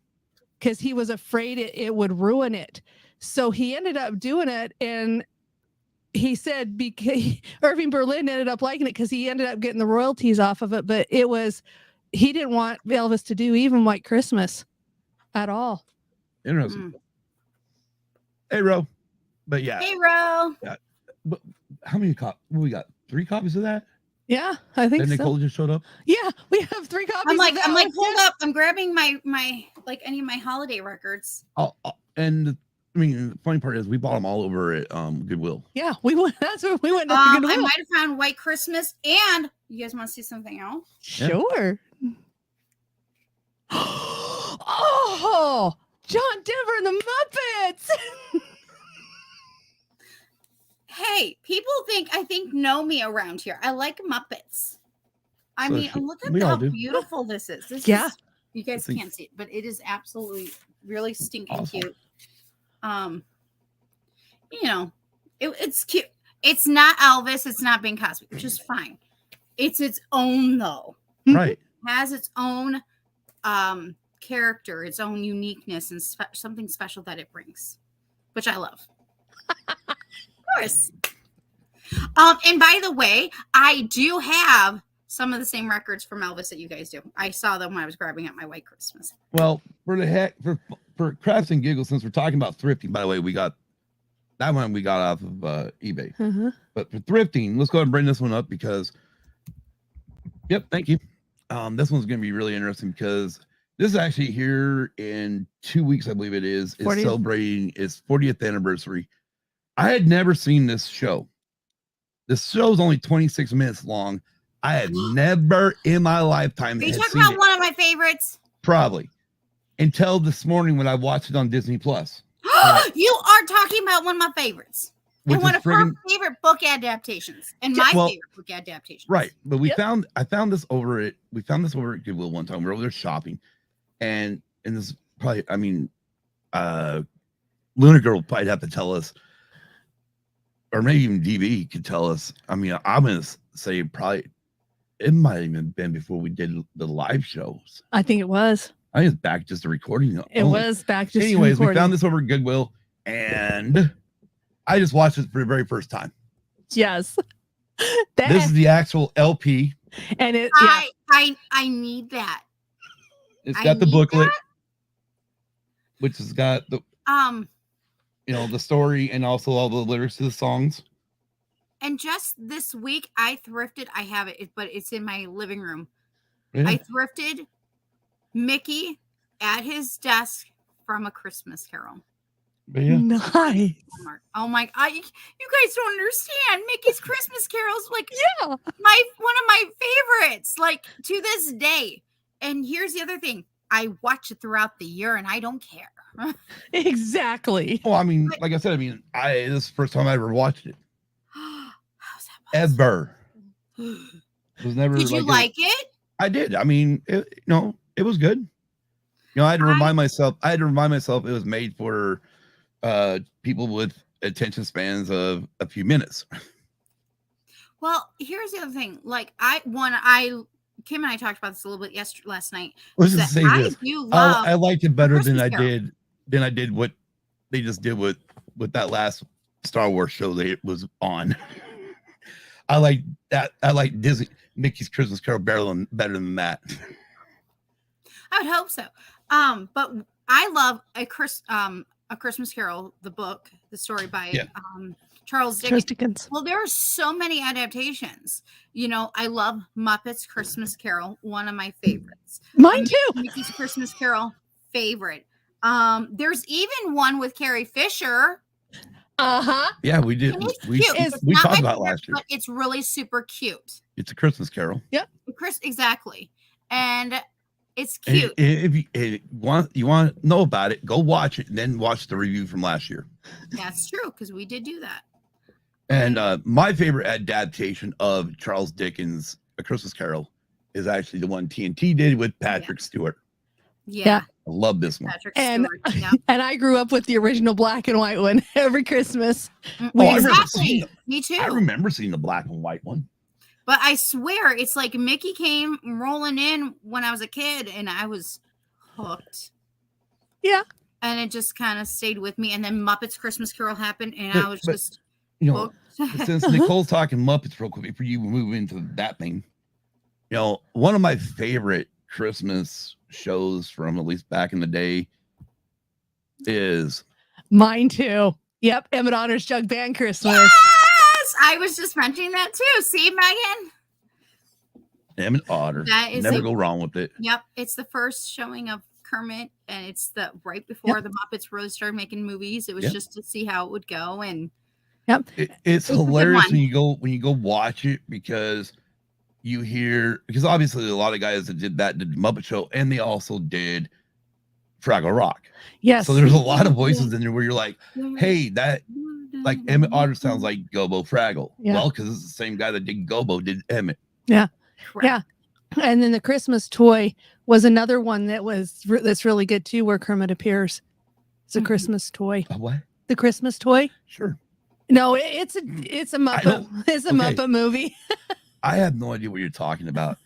Speaker 4: because he was afraid it would ruin it. So he ended up doing it. And he said Irving Berlin ended up liking it because he ended up getting the royalties off of it. But he didn't want Elvis to do even White Christmas at all.
Speaker 2: Interesting. Hey, Ro. But yeah.
Speaker 5: Hey, Ro.
Speaker 2: Yeah. But how many copies? We got 3 copies of that?
Speaker 4: Yeah, I think so.
Speaker 2: Nicole just showed up?
Speaker 4: Yeah, we have 3 copies.
Speaker 5: I'm like, hold up. I'm grabbing my any of my holiday records.
Speaker 2: And the funny part is we bought them all over at Goodwill.
Speaker 4: Yeah, we went. That's where we went. To
Speaker 5: I
Speaker 4: Goodwill.
Speaker 5: might have found White Christmas. And you guys want to see something else?
Speaker 4: Sure. Oh, John Denver and the Muppets.
Speaker 5: Hey, people know me around here. I like Muppets. Look at how beautiful this is. You guys can't see it, but it is absolutely really stinking awesome. Cute. It's cute. It's not Elvis. It's not Bing Cosby, which is fine. It's its own though.
Speaker 2: Right.
Speaker 5: It has its own character, its own uniqueness, and something special that it brings, which I love. Of course. And by the way, I do have some of the same records from Elvis that you guys do. I saw them when I was grabbing at my White Christmas.
Speaker 2: Well, for crafts and giggles, since we're talking about thrifting, by the way, we got That one we got off of eBay.
Speaker 4: Uh-huh.
Speaker 2: But for thrifting, let's go ahead and bring this one up because, yep, thank you. This one's going to be really interesting because this is actually here in 2 weeks, I believe it is
Speaker 4: 40th.
Speaker 2: celebrating its 40th anniversary. I had never seen this show. This show is only 26 minutes long. I had never in my lifetime.
Speaker 5: Are you
Speaker 2: had
Speaker 5: talking
Speaker 2: seen
Speaker 5: about
Speaker 2: it.
Speaker 5: one of my favorites?
Speaker 2: Probably until this morning when I watched it on Disney Plus.
Speaker 5: You are talking about one of my favorites.
Speaker 2: Which
Speaker 5: And one
Speaker 2: is
Speaker 5: of her favorite book adaptations. And my favorite book adaptations.
Speaker 2: Right. But
Speaker 4: Yep.
Speaker 2: I found this over at Goodwill one time. We were over there shopping. And this probably, I mean, Luna Girl will probably have to tell us, or maybe even DB could tell us. I mean, I'm gonna say probably it might have even been before we did the live shows.
Speaker 4: I think it was.
Speaker 2: I think it's back just a recording.
Speaker 4: It was back just.
Speaker 2: Anyways, we
Speaker 4: recording.
Speaker 2: found this over at Goodwill, and I just watched it for the very first time.
Speaker 4: Yes.
Speaker 2: This is the actual LP.
Speaker 4: And it.
Speaker 5: I need that.
Speaker 2: It's
Speaker 5: I
Speaker 2: got the
Speaker 5: need
Speaker 2: booklet,
Speaker 5: that.
Speaker 2: which has got the the story and also all the lyrics to the songs.
Speaker 5: And just this week, I thrifted. I have it, but it's in my living room.
Speaker 2: Yeah.
Speaker 5: I thrifted Mickey at his desk from A Christmas Carol.
Speaker 2: But yeah,
Speaker 4: Nice.
Speaker 5: Oh my God, you guys don't understand. Mickey's Christmas Carol's like
Speaker 4: Yeah.
Speaker 5: one of my favorites, like to this day. And here's the other thing: I watch it throughout the year, and I don't care.
Speaker 4: Exactly.
Speaker 2: well, I mean, like I said, this is the first time I ever watched it.
Speaker 5: How's that possible?
Speaker 2: Ever. It was never.
Speaker 5: Did you like it?
Speaker 2: I did. I mean, it was good. I had to remind myself. It was made for people with attention spans of a few minutes.
Speaker 5: Well, here's the other thing. Like Kim and I talked about this a little bit last night.
Speaker 2: Let's
Speaker 5: that
Speaker 2: just say
Speaker 5: I
Speaker 2: this.
Speaker 5: do love
Speaker 2: I liked it better than
Speaker 5: Christmas
Speaker 2: I
Speaker 5: Carol.
Speaker 2: did what they just did with that last Star Wars show that it was on. I like that. I like Disney Mickey's Christmas Carol better than that.
Speaker 5: I would hope so. But I love A Christmas Carol, the book, the story by Charles Dickens. Well, there are so many adaptations. I love Muppets Christmas Carol, one of my favorites.
Speaker 4: Mine too.
Speaker 5: Mickey's Christmas Carol, favorite. There's even one with Carrie Fisher.
Speaker 4: Uh-huh.
Speaker 2: Yeah, we did.
Speaker 5: And it's
Speaker 2: We
Speaker 5: cute. It's
Speaker 2: we
Speaker 5: not
Speaker 2: talked
Speaker 5: my
Speaker 2: about
Speaker 5: favorite,
Speaker 2: last year.
Speaker 5: but it's really super cute.
Speaker 2: It's A Christmas Carol.
Speaker 5: Exactly. And it's
Speaker 2: And
Speaker 5: cute.
Speaker 2: if you want to know about it, go watch it and then watch the review from last year.
Speaker 5: That's true, because we did do that.
Speaker 2: And my favorite adaptation of Charles Dickens' A Christmas Carol is actually the one TNT did with Patrick Stewart.
Speaker 5: Yeah.
Speaker 2: I love this one.
Speaker 5: Patrick
Speaker 4: And
Speaker 5: Stewart. Yeah.
Speaker 4: and I grew up with the original black and white one every Christmas.
Speaker 2: I remember
Speaker 5: Exactly.
Speaker 2: seeing
Speaker 5: Me too.
Speaker 2: I remember seeing the black and white one.
Speaker 5: But I swear, it's like Mickey came rolling in when I was a kid, and I was hooked.
Speaker 4: Yeah.
Speaker 5: And it just kind of stayed with me. And then Muppets Christmas Carol happened, and I was
Speaker 2: But,
Speaker 5: just
Speaker 2: hooked.
Speaker 5: hooked.
Speaker 2: Since Nicole's talking Muppets real quick before you move into that thing, one of my favorite Christmas shows from at least back in the day is
Speaker 4: Mine too. Yep. Emmett Otter's Jug Band Christmas.
Speaker 5: Yes! I was just mentioning that too. See, Megan?
Speaker 2: Emmett Otter.
Speaker 5: That is
Speaker 2: Never go wrong with it.
Speaker 5: Yep. It's the first showing of Kermit, and it's the right before the Muppets really started making movies. It was just to see how it would go. And
Speaker 2: It's
Speaker 5: a good
Speaker 2: hilarious
Speaker 5: one.
Speaker 2: when you go watch it because obviously a lot of guys that did the Muppet Show, and they also did Fraggle Rock.
Speaker 4: Yes.
Speaker 2: So there's a lot of voices in there where you're like, hey, that like Emmett Otter sounds like Gobo Fraggle.
Speaker 4: Yeah.
Speaker 2: Well, because it's the same guy that did Gobo did Emmett.
Speaker 5: Correct.
Speaker 4: Yeah. And then the Christmas toy was another one that's really good too, where Kermit appears. It's a
Speaker 5: Mhm.
Speaker 4: Christmas toy.
Speaker 2: A what?
Speaker 4: The Christmas toy.
Speaker 2: Sure.
Speaker 4: No, it's a Muppet.
Speaker 2: don't-
Speaker 4: It's a
Speaker 2: okay.
Speaker 4: Muppet movie.
Speaker 2: I have no idea what you're talking about.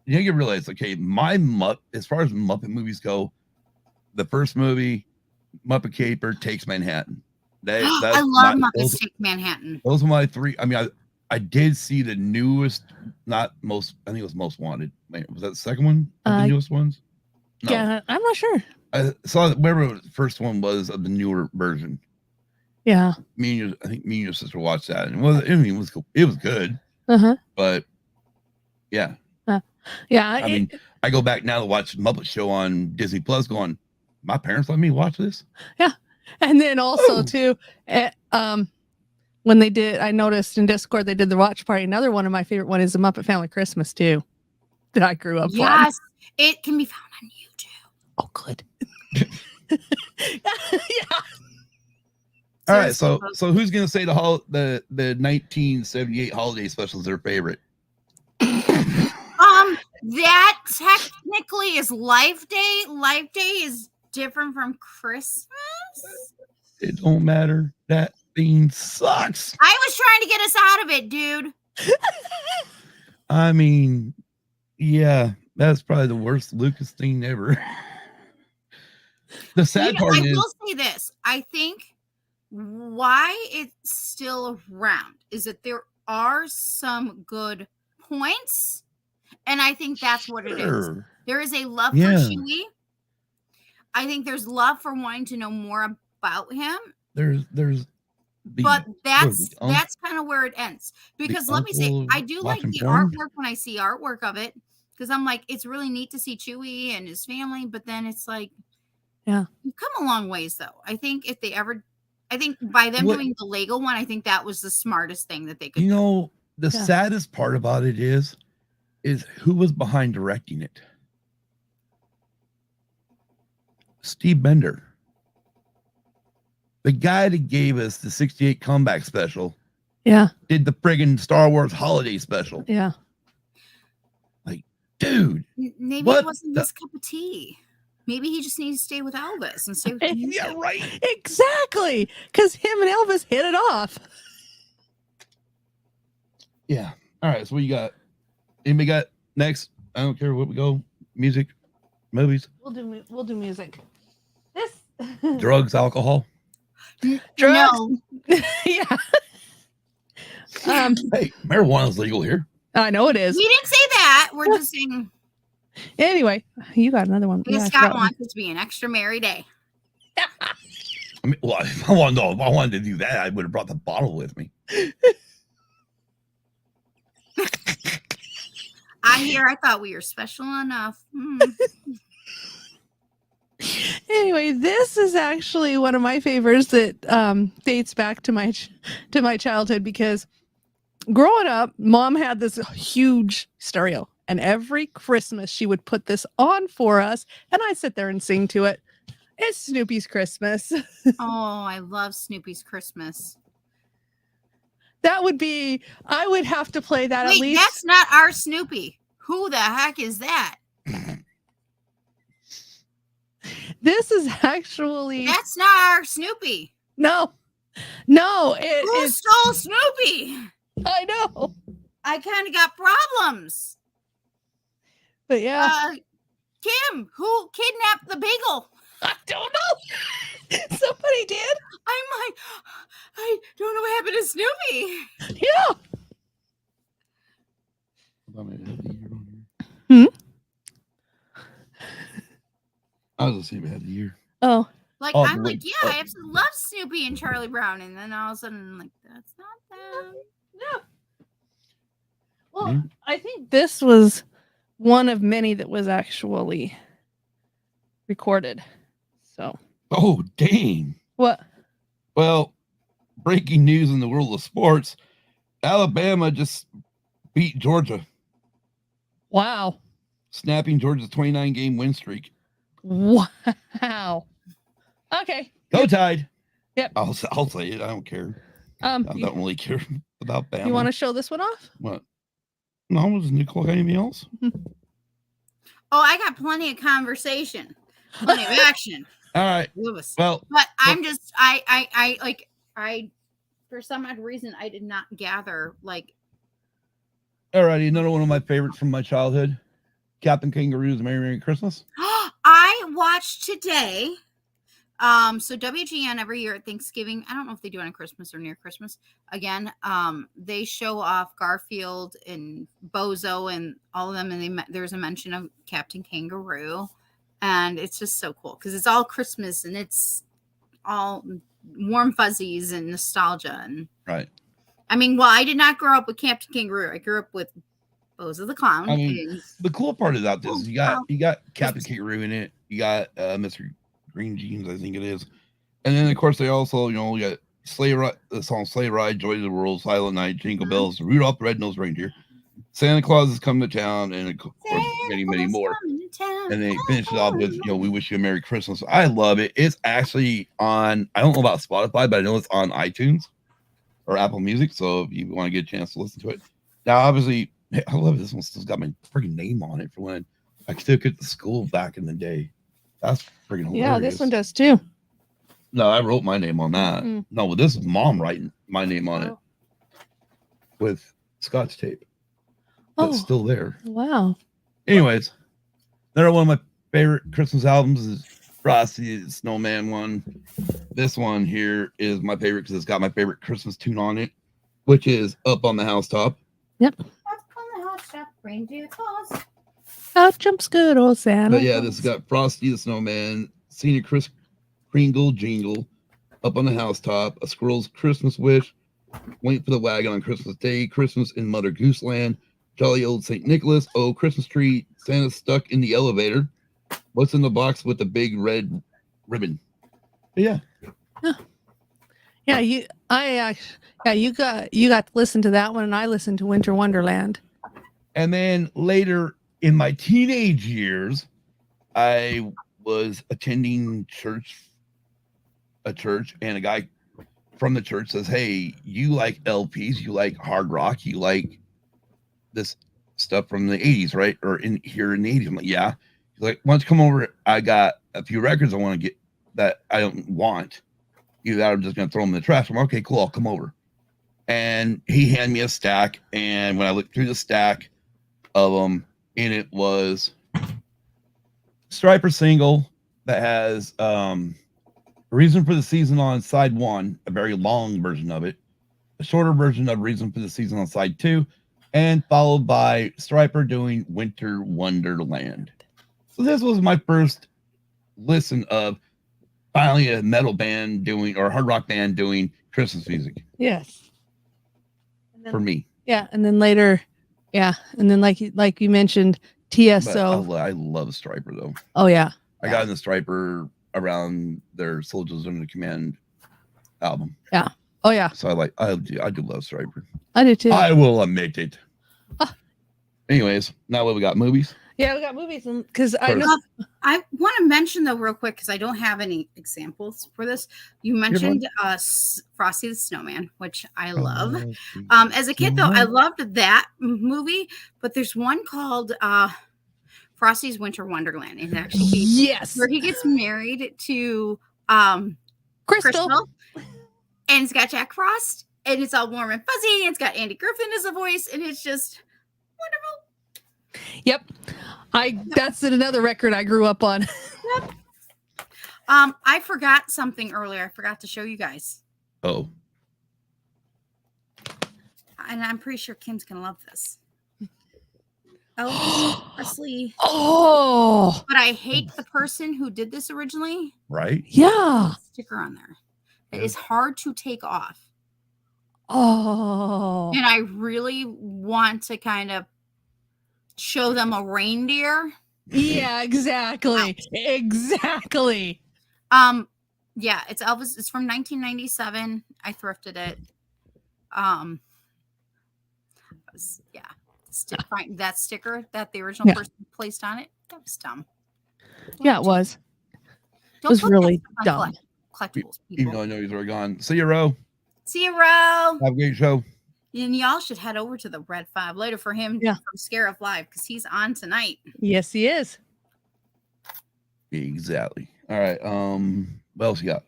Speaker 2: You realize, okay, as far as Muppet movies go, the first movie, Muppet Caper Takes Manhattan.
Speaker 5: I love Muppets Take Manhattan.
Speaker 2: Those are my three. I mean, I did see the newest, I think it was Most Wanted. Wait, was that the second one of the newest ones? No.
Speaker 4: Yeah, I'm not sure.
Speaker 2: I saw whatever the first one was of the newer version.
Speaker 4: Yeah.
Speaker 2: I think me and your sister watched that, and it was cool. It was good,
Speaker 4: Uh-huh.
Speaker 2: but yeah,
Speaker 4: Yeah.
Speaker 2: I mean, I go back now to watch Muppet Show on Disney Plus. Going, my parents let me watch this.
Speaker 4: yeah. And then also
Speaker 2: Ooh.
Speaker 4: too, when they did, I noticed in Discord they did the watch party. Another one of my favorite one is the Muppet Family Christmas too, that I grew up on.
Speaker 5: Yes, it can be found on YouTube.
Speaker 4: Oh, good. Yeah.
Speaker 2: All right,
Speaker 5: Seriously,
Speaker 2: so
Speaker 5: folks.
Speaker 2: who's gonna say the 1978 holiday special is their favorite?
Speaker 5: That technically is Life Day. Life Day is different from Christmas.
Speaker 2: It don't matter. That thing sucks.
Speaker 5: I was trying to get us out of it, dude.
Speaker 2: I mean, yeah, that's probably the worst Lucas thing ever. The sad part
Speaker 5: I
Speaker 2: is,
Speaker 5: will say this. I think why it's still around is that there are some good points, and I think that's what it is.
Speaker 2: sure,
Speaker 5: There is a love
Speaker 2: Yeah.
Speaker 5: for Chewie. I think there's love for wanting to know more about him,
Speaker 2: there's
Speaker 5: but that's
Speaker 2: the
Speaker 5: kind of where it ends. Because let me say,
Speaker 2: uncle
Speaker 5: I do like
Speaker 2: watching
Speaker 5: the
Speaker 2: porn?
Speaker 5: artwork when I see artwork of it, because I'm like, it's really neat to see Chewie and his family, but then it's like,
Speaker 4: Yeah.
Speaker 5: you've come a long ways though. I think if they ever, I think by them
Speaker 2: What-
Speaker 5: doing the Lego one, I think that was the smartest thing that they could
Speaker 2: You
Speaker 5: do.
Speaker 2: know, the
Speaker 4: Yeah.
Speaker 2: saddest part about it is who was behind directing it? Steve Bender. The guy that gave us the 68 comeback special
Speaker 4: Yeah.
Speaker 2: did the friggin' Star Wars holiday special.
Speaker 4: Yeah.
Speaker 2: Dude,
Speaker 5: Maybe
Speaker 2: what
Speaker 5: it wasn't
Speaker 2: the-
Speaker 5: his cup of tea. Maybe he just needs to stay with Elvis and stay with
Speaker 2: yeah,
Speaker 5: music.
Speaker 2: right.
Speaker 4: Exactly. Because him and Elvis hit it off.
Speaker 2: Yeah. All right. So what you got? Anybody got next? I don't care what we go. Music, movies,
Speaker 4: We'll do music. This
Speaker 2: drugs, alcohol.
Speaker 4: drugs.
Speaker 5: No,
Speaker 4: Yeah.
Speaker 2: Hey, marijuana's legal here.
Speaker 4: I know it is.
Speaker 5: we didn't say that. We're just saying
Speaker 4: Anyway, you got another one.
Speaker 5: Miss
Speaker 4: I
Speaker 5: Scott
Speaker 4: forgot.
Speaker 5: wants it to be an extra merry day.
Speaker 2: I mean, well, if I wanted to do that, I would have brought the bottle with me.
Speaker 5: I thought we were special enough.
Speaker 4: Anyway, this is actually one of my favorites that dates back to my childhood, because growing up, Mom had this huge stereo, and every Christmas she would put this on for us, and I'd sit there and sing to it. It's Snoopy's Christmas.
Speaker 5: Oh, I love Snoopy's Christmas.
Speaker 4: That would be, I would have to play that at
Speaker 5: Wait,
Speaker 4: least.
Speaker 5: that's not our Snoopy. Who the heck is that?
Speaker 4: This is actually
Speaker 5: That's not our Snoopy.
Speaker 4: no, it
Speaker 5: Who
Speaker 4: is.
Speaker 5: stole Snoopy?
Speaker 4: I know,
Speaker 5: I kind of got problems.
Speaker 4: but yeah,
Speaker 5: Kim, who kidnapped the beagle?
Speaker 4: I don't know. Somebody did.
Speaker 5: I don't know what happened to Snoopy.
Speaker 4: Yeah.
Speaker 2: Hmm? I was gonna see if it had the year.
Speaker 4: Oh,
Speaker 5: Like,
Speaker 2: Oh,
Speaker 5: I'm
Speaker 2: wait,
Speaker 5: like, yeah, I absolutely love Snoopy and Charlie Brown. And then all of a sudden, I'm like, that's not them.
Speaker 4: no. Well,
Speaker 2: Hmm?
Speaker 4: I think this was one of many that was actually recorded. So
Speaker 2: Oh, dang.
Speaker 4: what?
Speaker 2: Well, breaking news in the world of sports: Alabama just beat Georgia,
Speaker 4: Wow.
Speaker 2: snapping Georgia's 29-game win streak.
Speaker 4: Wow. Okay.
Speaker 2: Go Tide.
Speaker 4: Yep.
Speaker 2: I'll say it. I don't care. I don't really care about Bama.
Speaker 4: You want to show this one off?
Speaker 2: What? No, was Nicole got anything else?
Speaker 5: Oh, I got plenty of conversation, plenty of action.
Speaker 2: All right.
Speaker 5: Lewis.
Speaker 2: Well,
Speaker 5: But I'm just, I, for some odd reason, I did not gather, like,
Speaker 2: alrighty. Another one of my favorites from my childhood: Captain Kangaroo's Merry Christmas.
Speaker 5: I watched today. So WGN every year at Thanksgiving, I don't know if they do it on Christmas or near Christmas. Again, they show off Garfield and Bozo and all of them, and there's a mention of Captain Kangaroo, and it's just so cool because it's all Christmas and it's all warm fuzzies and nostalgia. And
Speaker 2: Right.
Speaker 5: I mean, well, I did not grow up with Captain Kangaroo. I grew up with Bozo the Clown.
Speaker 2: I mean, the cool part about this is you got Captain Kangaroo in it. You got Mr. Green Jeans, I think it is. And then of course they also, you got Sleigh Ride, the song Sleigh Ride, Joy to the World, Silent Night, Jingle Bells, Rudolph the Red-Nosed Reindeer, Santa Claus is coming to town, and of course many more. And they finish it off with, We Wish You a Merry Christmas. I love it. It's actually on, I don't know about Spotify, but I know it's on iTunes or Apple Music. So if you want to get a chance to listen to it. Now, obviously, I love this one. Still got my freaking name on it for when I took it to school back in the day. That's freaking hilarious.
Speaker 4: Yeah, this one does too.
Speaker 2: No, I wrote my name on that. No, but this is Mom writing my name on it with Scotch tape. That's still there.
Speaker 4: Wow.
Speaker 2: Anyways, another one of my favorite Christmas albums is Frosty the Snowman one. This one here is my favorite because it's got my favorite Christmas tune on it, which is Up on the Housetop.
Speaker 4: Yep.
Speaker 5: Up on the housetop, reindeer calls.
Speaker 4: Out jumps good old Santa.
Speaker 2: But yeah, this has got Frosty the Snowman, Senior Chris Kringle Jingle, Up on the Housetop, A Squirrel's Christmas Wish, Wait for the Wagon on Christmas Day, Christmas in Mother Goose Land, Jolly Old St. Nicholas, Oh Christmas Tree, Santa's Stuck in the Elevator, What's in the Box with the Big Red Ribbon. But
Speaker 4: yeah, you got to listen to that one, and I listened to Winter Wonderland.
Speaker 2: And then later in my teenage years, I was attending a church, and a guy from the church says, "Hey, you like LPs, you like hard rock, you like this stuff from the 80s, right? Or in here in the 80s." I'm like, "Yeah." He's like, "Why don't you come over? I got a few records I want to get that I don't want. Either that or I'm just gonna throw them in the trash." I'm like, "Okay, cool, I'll come over." And he handed me a stack, and when I looked through the stack of them, and it was Striper single that has Reason for the Season on side 1, a very long version of it, a shorter version of Reason for the Season on side 2, and followed by Striper doing Winter Wonderland. So this was my first listen of finally a metal band doing, or hard rock band doing Christmas music.
Speaker 4: Yes.
Speaker 2: For me.
Speaker 4: Yeah, and then later, and then like you mentioned, TSO.
Speaker 2: But I love Striper though.
Speaker 4: Oh yeah.
Speaker 2: I got in the Striper around their Soldiers Under Command album.
Speaker 4: Yeah. Oh yeah.
Speaker 2: So I do love Striper.
Speaker 4: I do too.
Speaker 2: I will admit it. Anyways, now what we got? Movies?
Speaker 4: Yeah, we got movies, because I
Speaker 2: First.
Speaker 4: know.
Speaker 5: I want to mention though, real quick, because I don't have any examples for this. You mentioned Frosty the Snowman, which I love. As a kid, though, I loved that movie. But there's one called Frosty's Winter Wonderland. It's actually where he gets married to Crystal, and it's got Jack Frost, and it's all warm and fuzzy. It's got Andy Griffin as a voice, and it's just wonderful.
Speaker 4: Yep. That's another record I grew up on.
Speaker 5: Yep. I forgot something earlier. I forgot to show you guys.
Speaker 2: Oh.
Speaker 5: And I'm pretty sure Kim's gonna love this. Elvis Presley.
Speaker 4: Oh.
Speaker 5: But I hate the person who did this originally.
Speaker 2: Right?
Speaker 4: Yeah.
Speaker 5: Sticker on there. It is hard to take off.
Speaker 4: Oh.
Speaker 5: And I really want to kind of show them a reindeer.
Speaker 4: Yeah, exactly. Exactly.
Speaker 5: Yeah, it's Elvis. It's from 1997. I thrifted it. That sticker that the original person placed on it, that was dumb.
Speaker 4: Yeah, it was. It was really dumb.
Speaker 5: Collectibles, people.
Speaker 2: Even though I know he's already gone. See you, Ro.
Speaker 5: See you, Ro.
Speaker 2: Have a great show.
Speaker 5: And y'all should head over to the Red 5 later for him from Scare Of Live, because he's on tonight.
Speaker 4: Yes, he is.
Speaker 2: Exactly. All right. What else you got,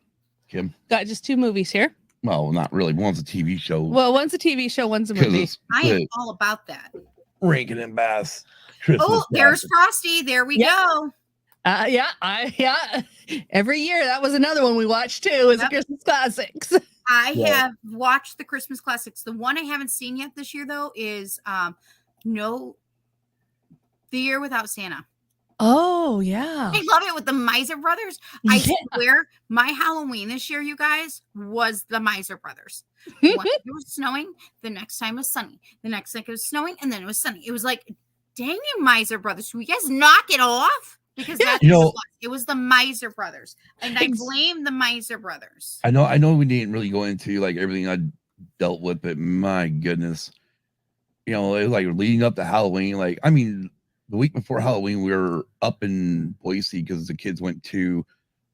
Speaker 2: Kim?
Speaker 4: Got just 2 movies here.
Speaker 2: Well, not really. One's a TV show.
Speaker 4: Well, one's a TV show, one's a movie.
Speaker 5: I am all about that.
Speaker 2: Rankin and Bass. Christmas
Speaker 5: there's Frosty. There we go.
Speaker 4: Every year, that was another one we watched too. Is the Christmas classics.
Speaker 5: I have watched the Christmas classics. The one I haven't seen yet this year, though, is The Year Without Santa.
Speaker 4: Oh yeah.
Speaker 5: I love it with the Miser Brothers. I
Speaker 4: Yeah.
Speaker 5: swear, my Halloween this year, you guys, was the Miser Brothers. One time it was snowing, the next time it was sunny, the next time it was snowing, and then it was sunny. It was like, dang you, Miser Brothers, will you guys knock it off? Because that's
Speaker 2: You
Speaker 5: what
Speaker 2: know-
Speaker 5: it was. It was the Miser Brothers, and I
Speaker 4: Ex-
Speaker 5: blame the Miser Brothers.
Speaker 2: I know we didn't really go into like everything I dealt with, but my goodness, it was like leading up to Halloween. Like, I mean, the week before Halloween, we were up in Boise because the kids went to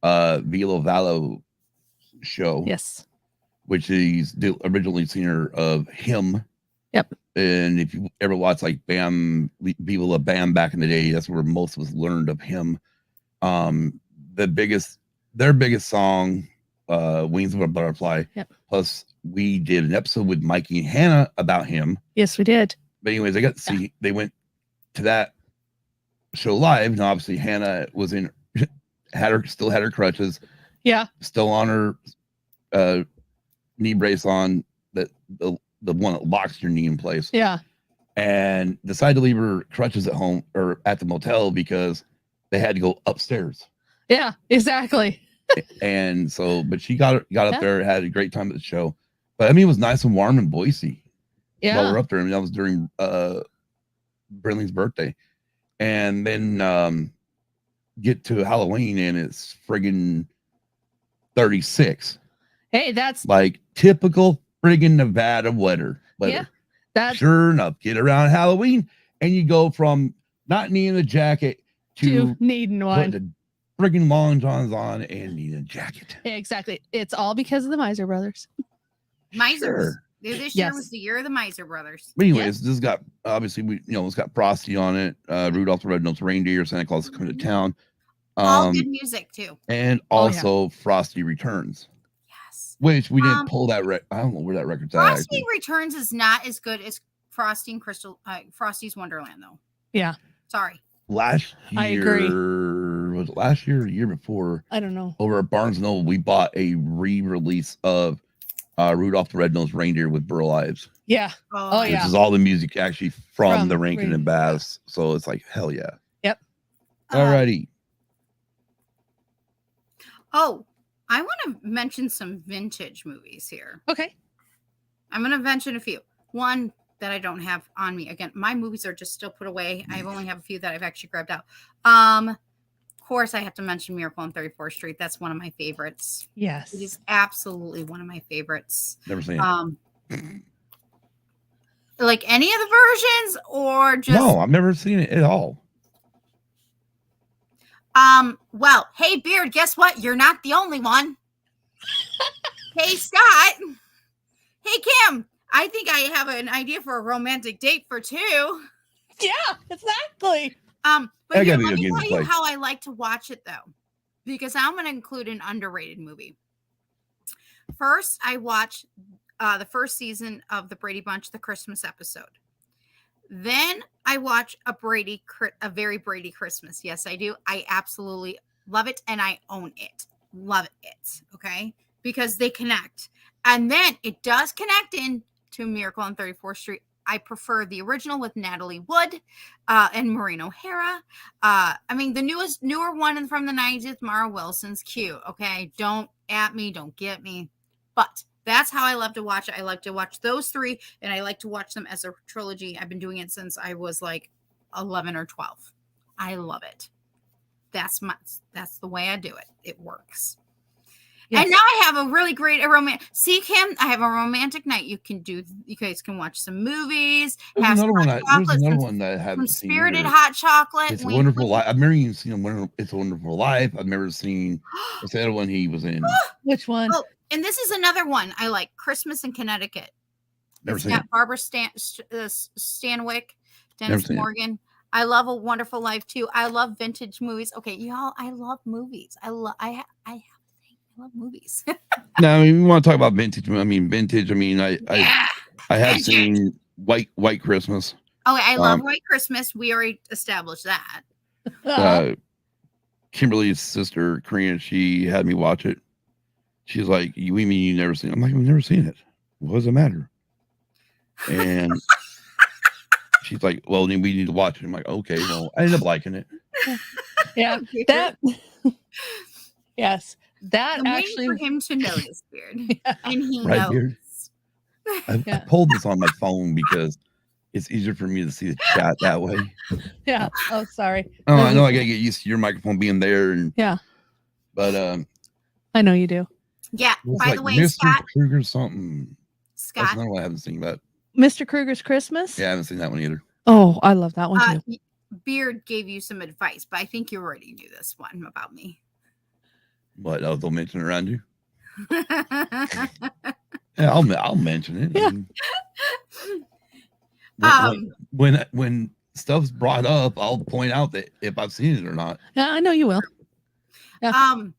Speaker 2: Vila Valo show,
Speaker 4: Yes.
Speaker 2: which is the original lead singer of Him.
Speaker 4: Yep.
Speaker 2: And if you ever watch like Bam, Viva La Bam back in the day, that's where most of us learned of Him. Their biggest song, Wings of a Butterfly.
Speaker 4: Yep.
Speaker 2: Plus, we did an episode with Mikey and Hannah about Him.
Speaker 4: Yes, we did.
Speaker 2: But anyways, I got to see, they went to that show live, and obviously Hannah was still had her crutches,
Speaker 4: Yeah.
Speaker 2: still on her knee brace on, the one that locks your knee in place,
Speaker 4: Yeah.
Speaker 2: and decided to leave her crutches at home or at the motel because they had to go upstairs.
Speaker 4: Yeah. Exactly.
Speaker 2: And so, but she got up
Speaker 4: Yeah.
Speaker 2: there, had a great time at the show. But I mean, it was nice and warm in Boise while
Speaker 4: Yeah.
Speaker 2: we're up there. I mean, that was during Brinley's birthday. And then get to Halloween and it's friggin' 36.
Speaker 4: Hey, that's
Speaker 2: Like typical friggin' Nevada weather.
Speaker 4: yeah. That's
Speaker 2: Sure enough, get around Halloween and you go from not needing a jacket
Speaker 4: to
Speaker 2: to
Speaker 4: needing
Speaker 2: putting
Speaker 4: one.
Speaker 2: the friggin' long johns on and needing a jacket.
Speaker 4: Exactly. It's all because of the Miser Brothers.
Speaker 5: Misers.
Speaker 2: Sure.
Speaker 5: This year
Speaker 4: Yes.
Speaker 5: was the year of the Miser Brothers.
Speaker 2: But anyways, this got obviously it's got Frosty on it, Rudolph the Red-Nosed Reindeer, Santa Claus is coming to town.
Speaker 5: All good music too.
Speaker 2: And
Speaker 4: Oh, yeah.
Speaker 2: also Frosty Returns,
Speaker 5: Yes.
Speaker 2: which we didn't pull that I don't know where that record's at.
Speaker 5: Frosty
Speaker 2: Actually.
Speaker 5: Returns is not as good as Frosty's Wonderland, though.
Speaker 4: Yeah.
Speaker 5: Sorry.
Speaker 2: Last year,
Speaker 4: I agree.
Speaker 2: was it last year or the year before?
Speaker 4: I don't know.
Speaker 2: Over at Barnes & Noble, we bought a re-release of Rudolph the Red-Nosed Reindeer with Burl Ives,
Speaker 4: Yeah. Oh,
Speaker 2: which
Speaker 4: yeah.
Speaker 2: is all the music actually from the Rankin
Speaker 4: Rankin.
Speaker 2: and Bass. So it's like, hell yeah.
Speaker 4: Yep.
Speaker 2: Alrighty.
Speaker 5: Oh, I want to mention some vintage movies here.
Speaker 4: Okay.
Speaker 5: I'm going to mention a few. One that I don't have on me. Again, my movies are just still put away. I only have a few that I've actually grabbed out. Of course, I have to mention Miracle on 34th Street. That's one of my favorites.
Speaker 4: Yes.
Speaker 5: It is absolutely one of my favorites.
Speaker 2: Never seen it.
Speaker 5: Like any of the versions or just
Speaker 2: No, I've never seen it at all.
Speaker 5: well, hey Beard, guess what? You're not the only one. Hey Scott. Hey Kim. I think I have an idea for a romantic date for two.
Speaker 4: Yeah, exactly.
Speaker 5: But
Speaker 2: I
Speaker 5: here,
Speaker 2: got
Speaker 5: let
Speaker 2: video
Speaker 5: me
Speaker 2: games
Speaker 5: tell
Speaker 2: to
Speaker 5: you
Speaker 2: play.
Speaker 5: how I like to watch it though, because I'm going to include an underrated movie. First, I watched the first season of the Brady Bunch, the Christmas episode. Then I watch a very Brady Christmas. Yes, I do. I absolutely love it, and I own it. Love it. Okay, because they connect, and then it does connect in to Miracle on 34th Street. I prefer the original with Natalie Wood and Maureen O'Hara. I mean, the newer one from the 90s, Mara Wilson's cute. Okay, don't at me, don't get me. But that's how I love to watch it. I like to watch those three, and I like to watch them as a trilogy. I've been doing it since I was like 11 or 12. I love it. That's the way I do it. It works.
Speaker 4: Yes.
Speaker 5: And now I have a really great romantic. See, Kim, I have a romantic night. You guys can watch some movies.
Speaker 2: There's
Speaker 5: Have
Speaker 2: another
Speaker 5: some
Speaker 2: one.
Speaker 5: hot
Speaker 2: There's
Speaker 5: chocolate,
Speaker 2: another
Speaker 5: some-
Speaker 2: one that I
Speaker 5: some
Speaker 2: haven't seen.
Speaker 5: spirited
Speaker 2: either.
Speaker 5: hot chocolate.
Speaker 2: It's a
Speaker 5: Wink,
Speaker 2: Wonderful
Speaker 5: wink.
Speaker 2: Life. I've never even seen It's a Wonderful Life. I've never seen what's the other one he was in.
Speaker 4: Which one?
Speaker 5: Oh, and this is another one I like. Christmas in Connecticut.
Speaker 2: Never
Speaker 5: It's
Speaker 2: seen
Speaker 5: got
Speaker 2: it.
Speaker 5: Barbara Stanwyck,
Speaker 2: Never
Speaker 5: Dennis
Speaker 2: seen it.
Speaker 5: Morgan. I love A Wonderful Life too. I love vintage movies. Okay, y'all, I love movies. I have a thing. I love movies.
Speaker 2: No, I mean, we want to talk about vintage. I mean, vintage. I mean, I
Speaker 5: Yeah.
Speaker 2: have
Speaker 5: vintage.
Speaker 2: seen White Christmas.
Speaker 5: Okay, I love White Christmas. We already established that.
Speaker 2: Kimberly's sister, Karina, she had me watch it. She's like, "You mean you never seen it?" I'm like, "I've never seen it. What does it matter?" And she's like, "Well, then we need to watch it." I'm like, "Okay." Well, I ended up liking it.
Speaker 4: Yeah,
Speaker 5: Beard.
Speaker 4: that. Yes, that
Speaker 5: I'm
Speaker 4: actually.
Speaker 5: waiting for him to notice, Beard,
Speaker 4: Yeah.
Speaker 5: and he
Speaker 2: Right,
Speaker 5: knows.
Speaker 2: Beard? I
Speaker 4: Yeah.
Speaker 2: pulled this on my phone because it's easier for me to see the chat that way.
Speaker 4: Yeah. Oh, sorry.
Speaker 2: Oh, I know I gotta get used to your microphone being there, and
Speaker 4: Yeah,
Speaker 2: but
Speaker 4: I know you do.
Speaker 5: Yeah.
Speaker 2: it's
Speaker 5: By
Speaker 2: like
Speaker 5: the way,
Speaker 2: Mr.
Speaker 5: Scott.
Speaker 2: Kruger something. That's
Speaker 5: Scott.
Speaker 2: another one I haven't seen about.
Speaker 4: Mr. Kruger's Christmas.
Speaker 2: Yeah, I haven't seen that one either.
Speaker 4: Oh, I love that one too.
Speaker 5: Beard gave you some advice, but I think you already knew this one about me.
Speaker 2: What? They'll mention it around you. Yeah, I'll mention it.
Speaker 4: Yeah.
Speaker 2: I mean, when stuff's brought up, I'll point out that if I've seen it or not.
Speaker 4: Yeah, I know you will.
Speaker 5: Do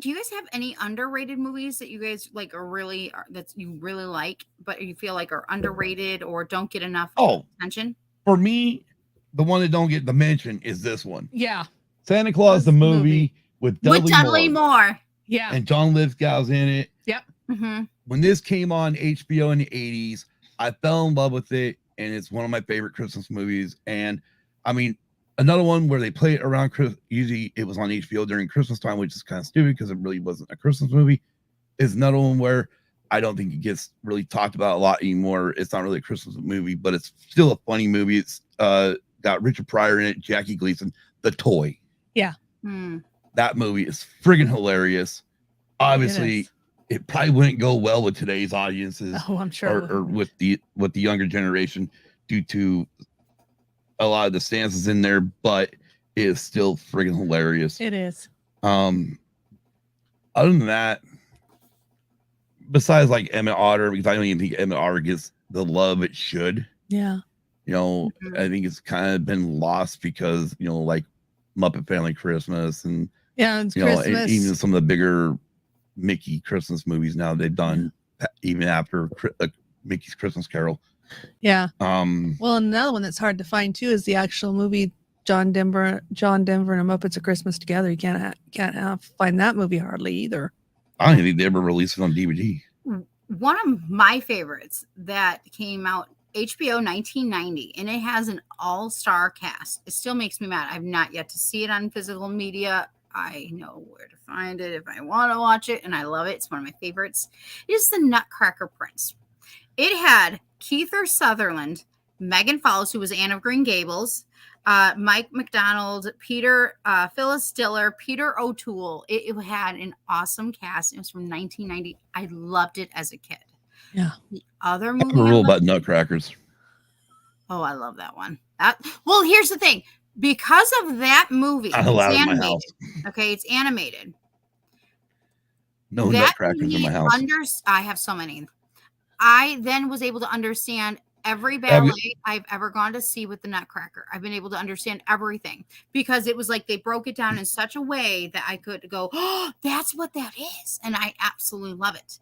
Speaker 5: you guys have any underrated movies that you guys like that you really like, but you feel like are underrated or don't get enough attention?
Speaker 2: For me, the one that don't get the mention is this one.
Speaker 4: Yeah.
Speaker 2: Santa Claus the movie with Dudley
Speaker 5: Moore.
Speaker 4: Yeah.
Speaker 2: And John Lithgow's in it.
Speaker 4: Yep.
Speaker 5: Mm-hmm.
Speaker 2: When this came on HBO in the 80s, I fell in love with it, and it's one of my favorite Christmas movies. And I mean, another one where they play it around Christmas, usually it was on HBO during Christmas time, which is kind of stupid because it really wasn't a Christmas movie, is another one where I don't think it gets really talked about a lot anymore. It's not really a Christmas movie, but it's still a funny movie. It's got Richard Pryor in it, Jackie Gleason, The Toy.
Speaker 4: Yeah.
Speaker 2: That movie is friggin' hilarious. Obviously, it probably wouldn't go well with today's audiences.
Speaker 4: Oh, I'm sure.
Speaker 2: Or with the younger generation due to a lot of the stances in there, but it is still friggin' hilarious.
Speaker 4: It is.
Speaker 2: Other than that, besides like Emmett Otter, because I don't even think Emmett Otter gets the love it should.
Speaker 4: Yeah.
Speaker 2: You know, I think it's kind of been lost because, you know, like Muppet Family Christmas and
Speaker 4: it's
Speaker 2: Christmas.
Speaker 4: Christmas.
Speaker 2: And even some of the bigger Mickey Christmas movies now they've done even after Mickey's Christmas Carol.
Speaker 4: Yeah. Well, another one that's hard to find too is the actual movie John Denver and the Muppets of Christmas Together. You can't find that movie hardly either.
Speaker 2: I don't think they ever released it on DVD.
Speaker 5: One of my favorites that came out HBO 1990, and it has an all-star cast. It still makes me mad. I've not yet to see it on physical media. I know where to find it if I want to watch it, and I love it. It's one of my favorites. It is The Nutcracker Prince. It had Kiefer Sutherland, Megan Follows, who was Anne of Green Gables, Mike McDonald, Phyllis Diller, Peter O'Toole. It had an awesome cast. It was from 1990. I loved it as a kid.
Speaker 4: Yeah.
Speaker 5: The other
Speaker 2: I have
Speaker 5: movie
Speaker 2: a rule about Nutcrackers.
Speaker 5: Oh, I love that one. Well, here's the thing. Because of that movie,
Speaker 2: Not allowed
Speaker 5: it's
Speaker 2: in my
Speaker 5: animated.
Speaker 2: house.
Speaker 5: Okay, it's animated.
Speaker 2: No
Speaker 5: That
Speaker 2: Nutcrackers in my house.
Speaker 5: I have so many. I then was able to understand every ballet I've ever gone to see with the Nutcracker. I've been able to understand everything because it was like they broke it down in such a way that I could go, oh, that's what that is. And I absolutely love it.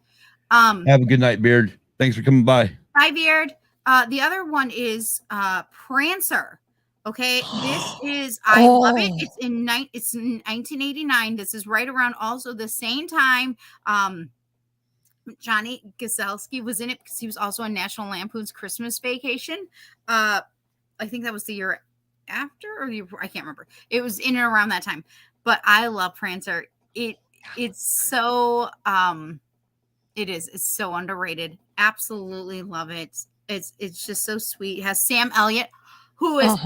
Speaker 2: Have a good night, Beard. Thanks for coming by.
Speaker 5: Bye, Beard. The other one is Prancer. Okay, this is I love it. It's in 1989. This is right around also the same time. Johnny Gazelski was in it because he was also on National Lampoon's Christmas Vacation. I think that was the year after, or I can't remember. It was in and around that time. But I love Prancer. It's so it's so underrated. Absolutely love it. It's just so sweet. It has Sam Elliott, who is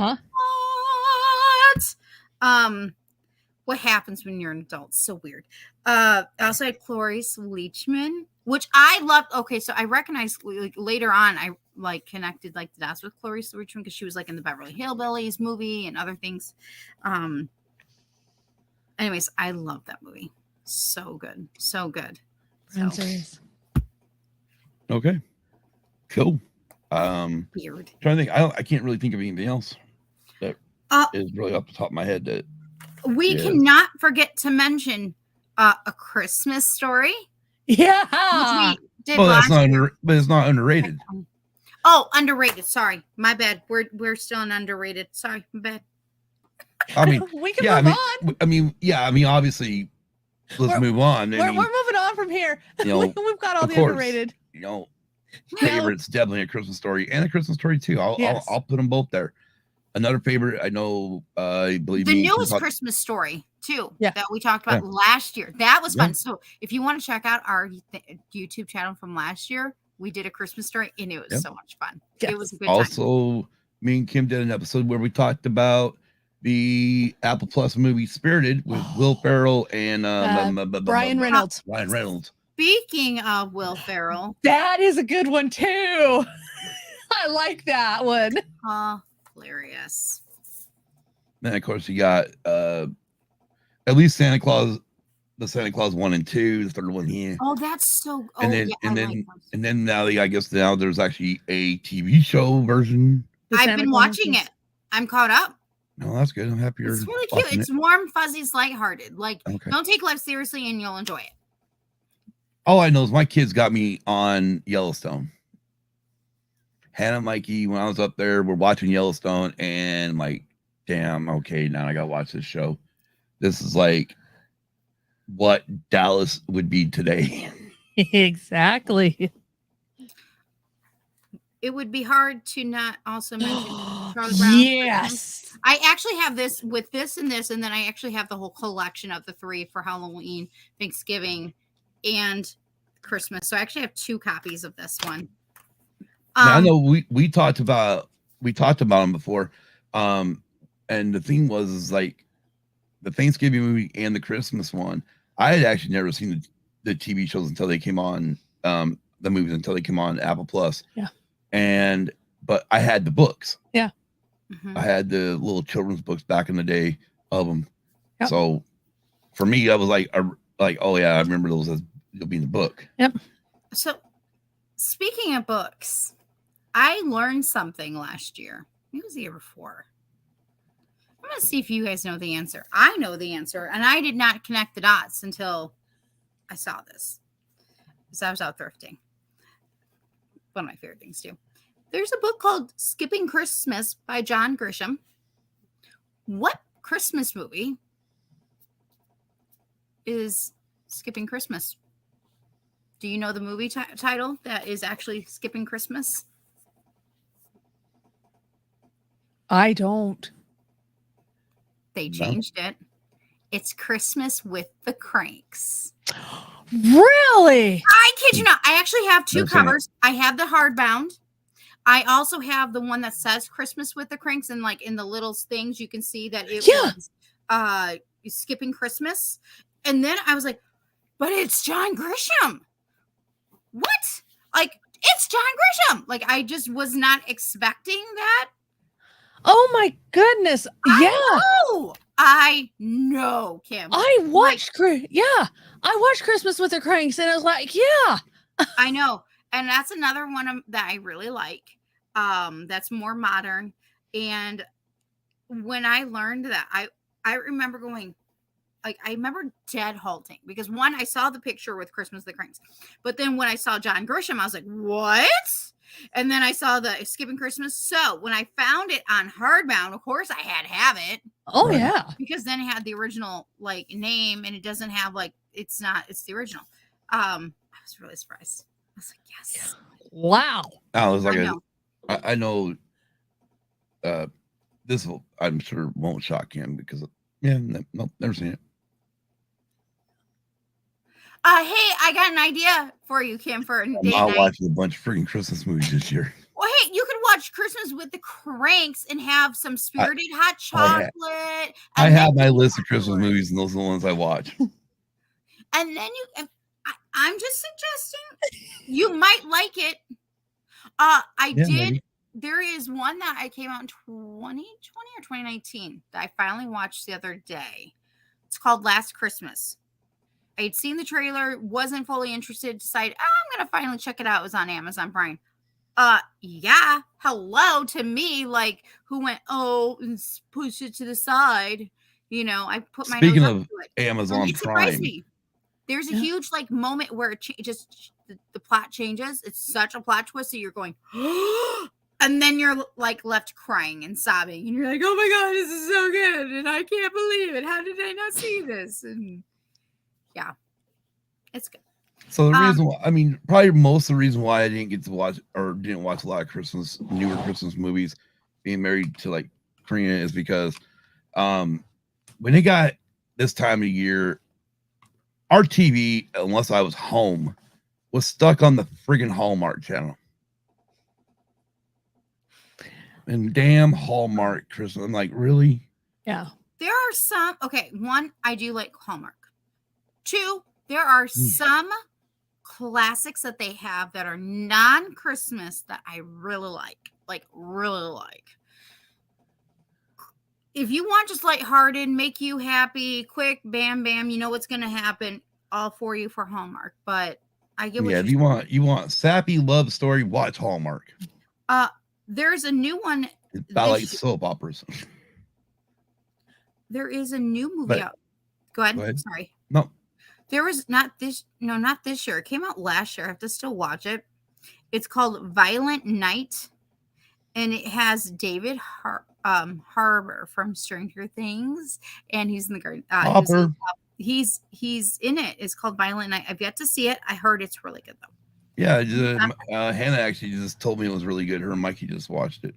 Speaker 5: what happens when you're an adult? So weird. I also had Cloris Leachman, which I loved. Okay, so I recognized like, later on, I like connected like the dots with Cloris Leachman because she was like in the Beverly Hillbillies movie and other things. Anyways, I love that movie. So good, so good. So.
Speaker 2: Okay, cool.
Speaker 5: Weird.
Speaker 2: Trying to think, I can't really think of anything else that is really off the top of my head. That
Speaker 5: we cannot forget to mention A Christmas Story.
Speaker 4: Yeah,
Speaker 5: which we did
Speaker 2: well, that's not but it's not underrated.
Speaker 5: Oh, underrated. Sorry, my bad. We're still in underrated. Sorry, my bad.
Speaker 2: I mean,
Speaker 4: we can move on.
Speaker 2: I mean, obviously, let's move on.
Speaker 4: We're moving on from here.
Speaker 2: You know,
Speaker 4: we've got all the
Speaker 2: course,
Speaker 4: underrated.
Speaker 2: You know, favorites definitely A Christmas Story and A Christmas Story 2. I'll put them both there. Another favorite, I know, I believe
Speaker 5: The
Speaker 2: me and Kim
Speaker 5: newest
Speaker 2: talked-
Speaker 5: Christmas Story too,
Speaker 4: Yeah.
Speaker 5: that we talked about last year. That was
Speaker 2: Yeah.
Speaker 5: fun. So if you want to check out our YouTube channel from last year, we did a Christmas Story, and it was so much fun.
Speaker 4: Yes.
Speaker 5: It was a good time.
Speaker 2: Also, me and Kim did an episode where we talked about the Apple Plus movie Spirited with Will Ferrell and
Speaker 4: Ryan Reynolds.
Speaker 2: Ryan Reynolds.
Speaker 5: Speaking of Will Ferrell,
Speaker 4: That is a good one too. I like that one.
Speaker 5: hilarious.
Speaker 2: Then of course you got at least Santa Claus, the Santa Claus 1 and 2, the third one here.
Speaker 5: Oh, that's so. Oh,
Speaker 2: And then
Speaker 5: yeah,
Speaker 2: and
Speaker 5: I
Speaker 2: then
Speaker 5: like those.
Speaker 2: and then now I guess now there's actually a TV show version.
Speaker 4: The
Speaker 5: I've
Speaker 4: Santa
Speaker 5: been
Speaker 4: Claus
Speaker 5: watching
Speaker 4: is-
Speaker 5: it. I'm caught up.
Speaker 2: No, that's good. I'm happy you're
Speaker 5: It's really cute.
Speaker 2: watching
Speaker 5: It's
Speaker 2: it.
Speaker 5: warm, fuzzy, it's lighthearted. Like,
Speaker 2: Okay.
Speaker 5: don't take life seriously, and you'll enjoy it.
Speaker 2: All I know is my kids got me on Yellowstone. Hannah and Mikey, when I was up there, we're watching Yellowstone, and I'm like, damn, okay, now I gotta watch this show. This is like what Dallas would be today.
Speaker 4: Exactly.
Speaker 5: It would be hard to not also mention Charlie Brown.
Speaker 4: Yes.
Speaker 5: I actually have this with this, and then I actually have the whole collection of the 3 for Halloween, Thanksgiving, and Christmas. So I actually have 2 copies of this one.
Speaker 2: Now, I know we talked about them before. And the thing was is like the Thanksgiving movie and the Christmas one, I had actually never seen the TV shows until they came on, the movies until they came on Apple Plus.
Speaker 4: Yeah.
Speaker 2: But I had the books.
Speaker 5: Mhm.
Speaker 2: I had the little children's books back in the day of them.
Speaker 4: Yep.
Speaker 2: So for me, I was like, oh yeah, I remember those as being the book.
Speaker 5: So, speaking of books, I learned something last year. It was the year before. I'm going to see if you guys know the answer. I know the answer, and I did not connect the dots until I saw this. Because I was out thrifting. One of my favorite things, too. There's a book called Skipping Christmas by John Grisham. What Christmas movie is Skipping Christmas? Do you know the movie title that is actually Skipping Christmas?
Speaker 4: I don't.
Speaker 5: They
Speaker 2: No.
Speaker 5: changed it. It's Christmas with the Cranks.
Speaker 4: Really?
Speaker 5: I kid you not. I actually have 2
Speaker 2: Never seen it.
Speaker 5: covers. I have the hardbound. I also have the one that says Christmas with the Cranks, and like in the little things you can see that it
Speaker 4: Yeah.
Speaker 5: was Skipping Christmas. And then I was like, but it's John Grisham. What? Like, it's John Grisham. Like, I just was not expecting that.
Speaker 4: Oh my goodness. Yeah.
Speaker 5: I know, Kim.
Speaker 4: I watched I watched Christmas with the Cranks, and I was like, yeah.
Speaker 5: I know. And that's another one that I really like. That's more modern. And when I learned that, I remember going, like, I remember dead halting because one, I saw the picture with Christmas with the Cranks, but then when I saw John Grisham, I was like, what? And then I saw the Skipping Christmas. So when I found it on hardbound, of course I had to have it
Speaker 4: Oh
Speaker 2: Right.
Speaker 4: yeah.
Speaker 5: because then it had the original like name, and it doesn't have like it's the original. I was really surprised. I was like, yes.
Speaker 4: Wow.
Speaker 2: I was like,
Speaker 5: I know.
Speaker 2: I know this will, I'm sure won't shock him because no, never seen it.
Speaker 5: Hey, I got an idea for you, Kim, for a
Speaker 2: I'm
Speaker 5: date
Speaker 2: not
Speaker 5: night.
Speaker 2: watching a bunch of freaking Christmas movies this year.
Speaker 5: Well, hey, you could watch Christmas with the Cranks and have some spirited hot chocolate.
Speaker 2: I
Speaker 5: and
Speaker 2: have
Speaker 5: then
Speaker 2: my
Speaker 5: you
Speaker 2: list of
Speaker 5: watch
Speaker 2: Christmas
Speaker 5: it.
Speaker 2: movies, and those are the ones I watch.
Speaker 5: And then I'm just suggesting you might like it. I
Speaker 2: Yeah,
Speaker 5: did.
Speaker 2: maybe.
Speaker 5: There is one that I came out in 2020 or 2019 that I finally watched the other day. It's called Last Christmas. I had seen the trailer, wasn't fully interested, decided I'm gonna finally check it out. It was on Amazon Prime. Yeah, hello to me, like who went, and push it to the side. You know, I put my
Speaker 2: Speaking
Speaker 5: nose
Speaker 2: of
Speaker 5: up to it.
Speaker 2: Amazon
Speaker 5: It surprised
Speaker 2: Prime,
Speaker 5: me. There's a
Speaker 4: Yeah.
Speaker 5: huge like moment where it just the plot changes. It's such a plot twist, so you're going, and then you're like left crying and sobbing, and you're like, oh my god, this is so good, and I can't believe it. How did I not see this? And yeah, it's good.
Speaker 2: so the reason why, I mean, probably most of the reason why I didn't get to watch or didn't watch a lot of newer Christmas movies, being married to like Karina, is because when it got this time of year, our TV, unless I was home, was stuck on the friggin' Hallmark channel. And damn Hallmark Christmas. I'm like, really?
Speaker 4: Yeah.
Speaker 5: There are some, okay, one, I do like Hallmark. Two, there are some classics that they have that are non-Christmas that I really like really like. If you want just lighthearted, make you happy, quick, bam, bam, you know what's going to happen, all for you for Hallmark. But I get what
Speaker 2: Yeah, if you want sappy love story, watch Hallmark.
Speaker 5: There's a new one.
Speaker 2: It's about like soap operas.
Speaker 5: There is a new movie out. Go ahead. Sorry.
Speaker 2: No.
Speaker 5: There was not this year. It came out last year. I have to still watch it. It's called Violent Night, and it has David Harbour from Stranger Things, and he's in the garden. He's in it. It's called Violent Night. I've yet to see it. I heard it's really good though.
Speaker 2: Yeah, Hannah actually just told me it was really good. Her and Mikey just watched it,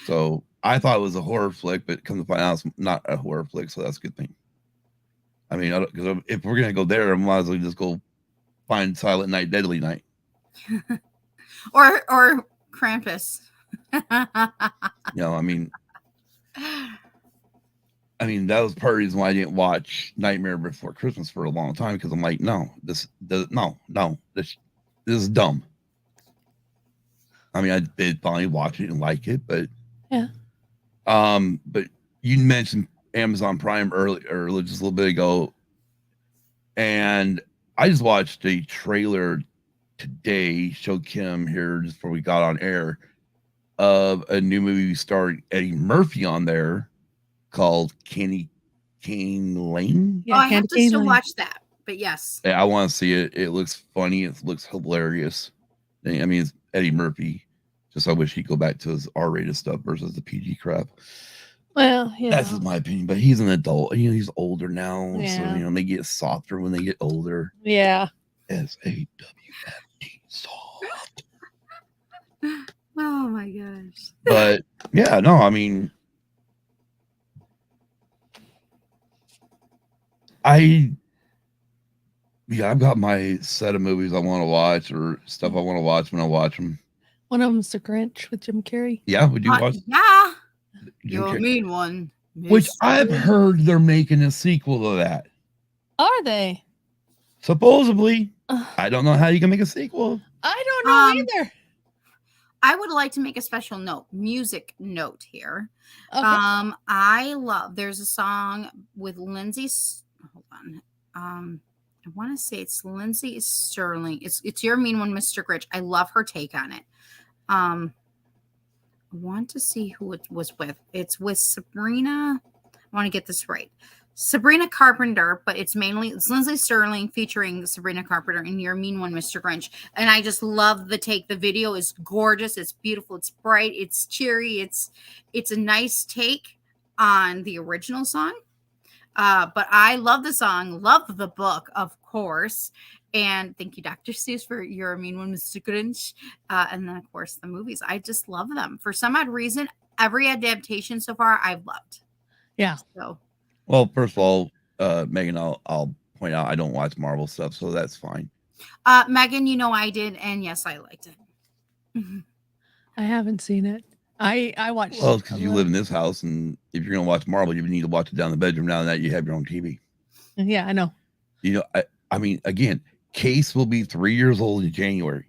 Speaker 2: so I thought it was a horror flick, but come to find out, it's not a horror flick, so that's a good thing. I mean, because if we're gonna go there, I might as well just go find Silent Night, Deadly Night,
Speaker 5: or Krampus.
Speaker 2: I mean, that was part of the reason why I didn't watch Nightmare Before Christmas for a long time, because I'm like, this is dumb. I mean, I did finally watch it and like it, but
Speaker 4: yeah.
Speaker 2: But you mentioned Amazon Prime earlier, just a little bit ago, and I just watched a trailer today. Showed Kim here just before we got on air of a new movie starring Eddie Murphy on there called Candy Cane Lane.
Speaker 5: Yeah, I have to still watch that, but yes.
Speaker 2: Yeah, I want to see it. It looks funny. It looks hilarious. I mean, it's Eddie Murphy. Just I wish he'd go back to his R-rated stuff versus the PG crap.
Speaker 4: Well, yeah.
Speaker 2: That's just my opinion. But he's an adult. He's older now.
Speaker 4: Yeah.
Speaker 2: So, they get softer when they get older.
Speaker 4: Yeah.
Speaker 2: SAWFT, soft.
Speaker 5: Oh my gosh.
Speaker 2: But yeah, no, I mean, I've got my set of movies I want to watch or stuff I want to watch when I watch them.
Speaker 4: One of them's The Grinch with Jim Carrey.
Speaker 2: Yeah, we do watch.
Speaker 5: Yeah. You're a mean one.
Speaker 2: Which I've heard they're making a sequel to that.
Speaker 4: Are they?
Speaker 2: Supposedly. I don't know how you can make a sequel.
Speaker 4: I don't know either.
Speaker 5: I would like to make a special music note here.
Speaker 4: Okay.
Speaker 5: There's a song with Lindsay. Hold on. I want to say it's Lindsay Sterling. It's Your Mean One, Mr. Grinch. I love her take on it. I want to see who it was with. It's with Sabrina. I want to get this right. Sabrina Carpenter, but it's Lindsay Sterling featuring Sabrina Carpenter in Your Mean One, Mr. Grinch. And I just love the take. The video is gorgeous. It's beautiful. It's bright. It's cheery. It's a nice take on the original song. But I love the song, love the book, of course. And thank you, Dr. Seuss, for You're a Mean One, Mr. Grinch. And then, of course, the movies. I just love them. For some odd reason, every adaptation so far, I've loved.
Speaker 4: Yeah.
Speaker 5: So.
Speaker 2: Well, first of all, Megan, I'll point out I don't watch Marvel stuff, so that's fine.
Speaker 5: Megan, I did, and yes, I liked it.
Speaker 4: I haven't seen it. I watched.
Speaker 2: Well, because you live in this house, and if you're going to watch Marvel, you need to watch it down in the bedroom. Now that you have your own TV.
Speaker 4: Yeah, I know.
Speaker 2: I mean, again, Case will be 3 years old in January.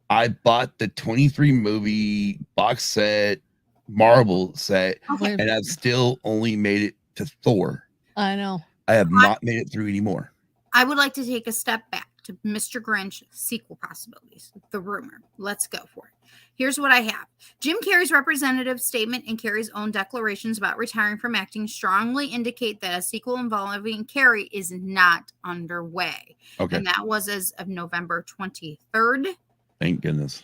Speaker 2: I bought the 23 movie box set, Marvel set, and I've still only made it to Thor.
Speaker 4: I know.
Speaker 2: I have not made it through anymore.
Speaker 5: I would like to take a step back to Mr. Grinch sequel possibilities. The rumor. Let's go for it. Here's what I have. Jim Carrey's representative statement and Carrey's own declarations about retiring from acting strongly indicate that a sequel involving Carrey is not underway.
Speaker 2: Okay.
Speaker 5: And that was as of November 23rd.
Speaker 2: Thank goodness.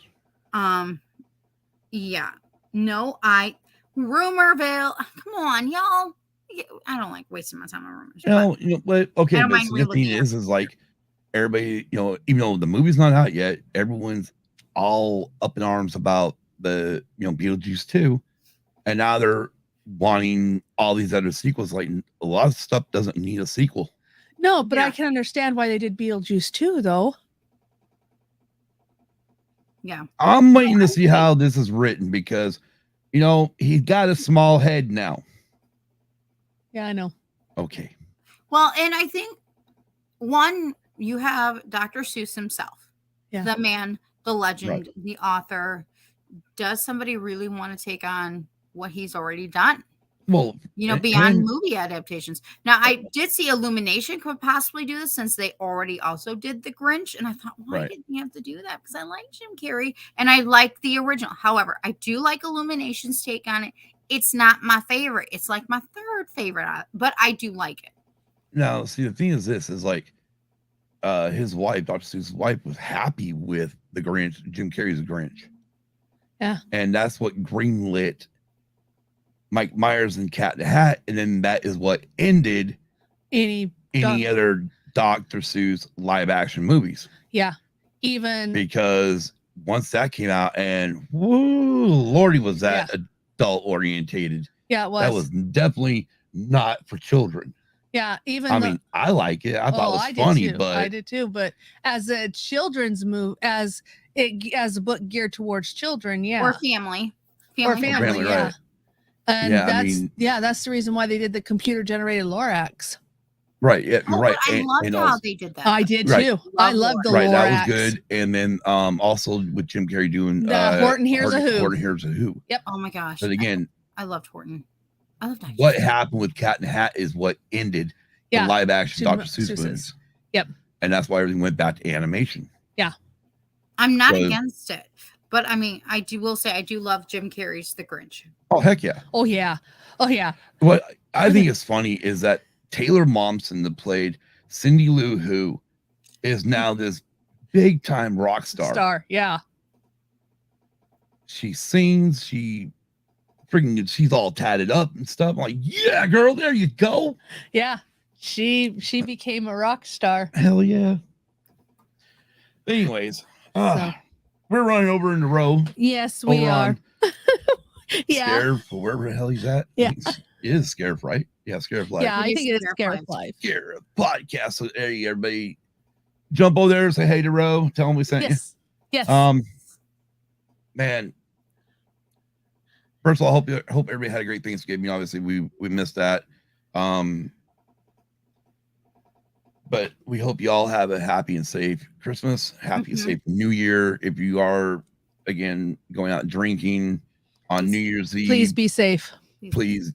Speaker 5: Yeah. No, Rumorville. Come on, y'all. I don't like wasting my time on rumors.
Speaker 2: But okay, but the thing is like everybody, even though the movie's not out yet, everyone's all up in arms about the Beetlejuice 2, and now they're wanting all these other sequels. Like a lot of stuff doesn't need a sequel.
Speaker 4: No, but I
Speaker 5: Yeah.
Speaker 4: can understand why they did Beetlejuice too, though.
Speaker 5: Yeah.
Speaker 2: I'm waiting to see how this is written because, you know, he's got a small head now.
Speaker 4: Yeah, I know.
Speaker 2: Okay.
Speaker 5: Well, and I think you have Dr. Seuss himself, the man, the legend, the author. Does somebody really want to take on what he's already done?
Speaker 2: Well,
Speaker 5: You know, beyond movie adaptations. Now, I did see Illumination could possibly do this since they already also did The Grinch. And I thought, why didn't you have to do that? Because I like Jim Carrey and I like the original. However, I do like Illumination's take on it. It's not my favorite. It's like my third favorite, but I do like it.
Speaker 2: Now, see, the thing is this is like his wife, Dr. Seuss's wife, was happy with the Grinch, Jim Carrey's Grinch.
Speaker 4: Yeah.
Speaker 2: And that's what greenlit Mike Myers and Cat in the Hat, and then that is what ended any other Dr. Seuss live action movies.
Speaker 4: Yeah, even
Speaker 2: because once that came out, and woo, Lordy, was that adult orientated?
Speaker 4: Yeah, it was.
Speaker 2: That was definitely not for children.
Speaker 4: Yeah, even
Speaker 2: I mean, I like it. I thought it was funny, but
Speaker 4: I did too. But as a children's movie, as a book geared towards children,
Speaker 5: or family,
Speaker 4: or family, yeah.
Speaker 2: Right.
Speaker 4: And that's the reason why they did the computer generated Lorax.
Speaker 2: Right. Yeah. Right.
Speaker 5: I loved how they did that.
Speaker 4: I did too. I loved the Lorax.
Speaker 2: That was good. And then also with Jim Carrey doing
Speaker 4: Horton Hears a Who.
Speaker 2: Horton Hears a Who.
Speaker 4: Yep.
Speaker 5: Oh my gosh.
Speaker 2: But again,
Speaker 5: I loved Horton. I loved that.
Speaker 2: What happened with Cat in the Hat is what ended the live action Dr. Seuss movies.
Speaker 4: Yep.
Speaker 2: And that's why everything went back to animation.
Speaker 4: Yeah.
Speaker 5: I'm not against it. But I mean, I will say I do love Jim Carrey's The Grinch.
Speaker 2: Oh, heck yeah.
Speaker 4: Oh, yeah. Oh, yeah.
Speaker 2: What I think is funny is that Taylor Momsen, that played Cindy Lou Who, is now this big time rock star.
Speaker 4: Yeah.
Speaker 2: She sings, she's all tatted up and stuff. I'm like, yeah, girl, there you go.
Speaker 4: Yeah. She became a rock star.
Speaker 2: Hell yeah. Anyways, we're running over in the row.
Speaker 4: Yes, we are.
Speaker 2: Yeah. Scared for wherever the hell he's at.
Speaker 4: Yeah.
Speaker 2: He is Scared, right? Yeah, Scared Life.
Speaker 4: Yeah, I think it is Scared Life.
Speaker 2: Scared Podcast. So hey, everybody, jump over there, say hey to Ro, tell him we sent you.
Speaker 4: Yes.
Speaker 2: Man. First of all, I hope everybody had a great Thanksgiving. Obviously, we missed that. But we hope you all have a happy and safe Christmas, happy and safe New Year. If you are, again, going out drinking on New Year's Eve,
Speaker 4: please be safe.
Speaker 2: Please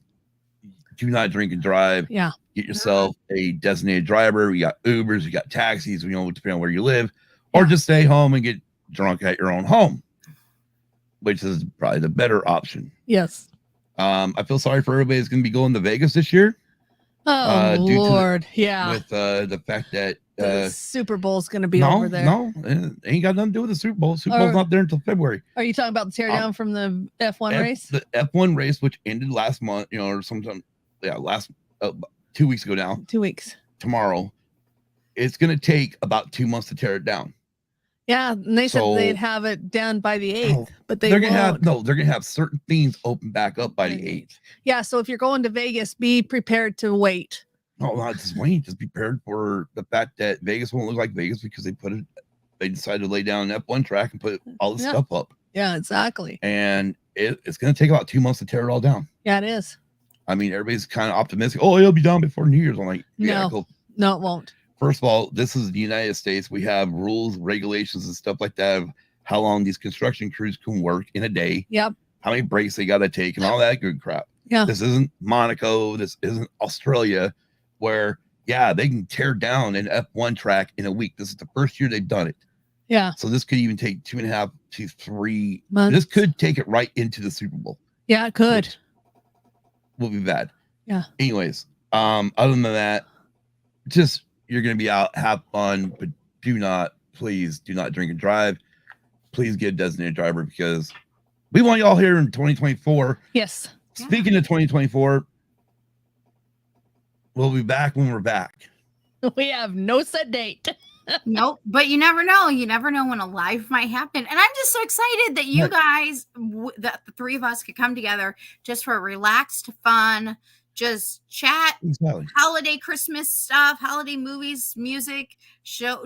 Speaker 2: do not drink and drive.
Speaker 4: Yeah.
Speaker 2: Get yourself a designated driver. We got Ubers, we got taxis, depending on where you live, or just stay home and get drunk at your own home, which is probably the better option.
Speaker 4: Yes.
Speaker 2: I feel sorry for everybody who's going to be going to Vegas this year.
Speaker 4: Oh, Lord.
Speaker 2: With the fact that
Speaker 4: the Super Bowl's going to be over there.
Speaker 2: No, it ain't got nothing to do with the Super Bowl. Super Bowl's not there until February.
Speaker 4: Are you talking about the teardown from the F1 race?
Speaker 2: The F1 race, which ended last month, or sometime, last 2 weeks ago now.
Speaker 4: 2 weeks.
Speaker 2: Tomorrow. It's going to take about 2 months to tear it down.
Speaker 4: Yeah, and they said they'd have it down by the 8th, but they're
Speaker 2: gonna have certain things open back up by the 8th.
Speaker 4: Yeah, so if you're going to Vegas, be prepared to wait.
Speaker 2: No, not just wait. Just be prepared for the fact that Vegas won't look like Vegas because they decided to lay down an F1 track and put all this stuff up.
Speaker 4: Yeah, exactly.
Speaker 2: And it's gonna take about 2 months to tear it all down.
Speaker 4: Yeah, it is.
Speaker 2: I mean, everybody's kind of optimistic. Oh, it'll be done before New Year's. I'm like, yeah, cool.
Speaker 4: No, it won't.
Speaker 2: First of all, this is the United States. We have rules, regulations, and stuff like that of how long these construction crews can work in a day.
Speaker 4: Yep.
Speaker 2: How many breaks they got to take and all that good crap.
Speaker 4: Yeah.
Speaker 2: This isn't Monaco. This isn't Australia where, they can tear down an F1 track in a week. This is the first year they've done it.
Speaker 4: Yeah.
Speaker 2: So this could even take 2.5 to 3
Speaker 4: months.
Speaker 2: This could take it right into the Super Bowl.
Speaker 4: Yeah, it could.
Speaker 2: Will be bad.
Speaker 4: Yeah.
Speaker 2: Anyways, other than that, just you're going to be out, have fun, but please do not drink and drive. Please get a designated driver because we want y'all here in 2024.
Speaker 4: Yes.
Speaker 2: Speaking of 2024, we'll be back when we're back.
Speaker 4: We have no set date.
Speaker 5: Nope. But you never know. You never know when a live might happen. And I'm just so excited that you guys, that the three of us could come together just for a relaxed, fun, just chat, holiday Christmas stuff, holiday movies, music,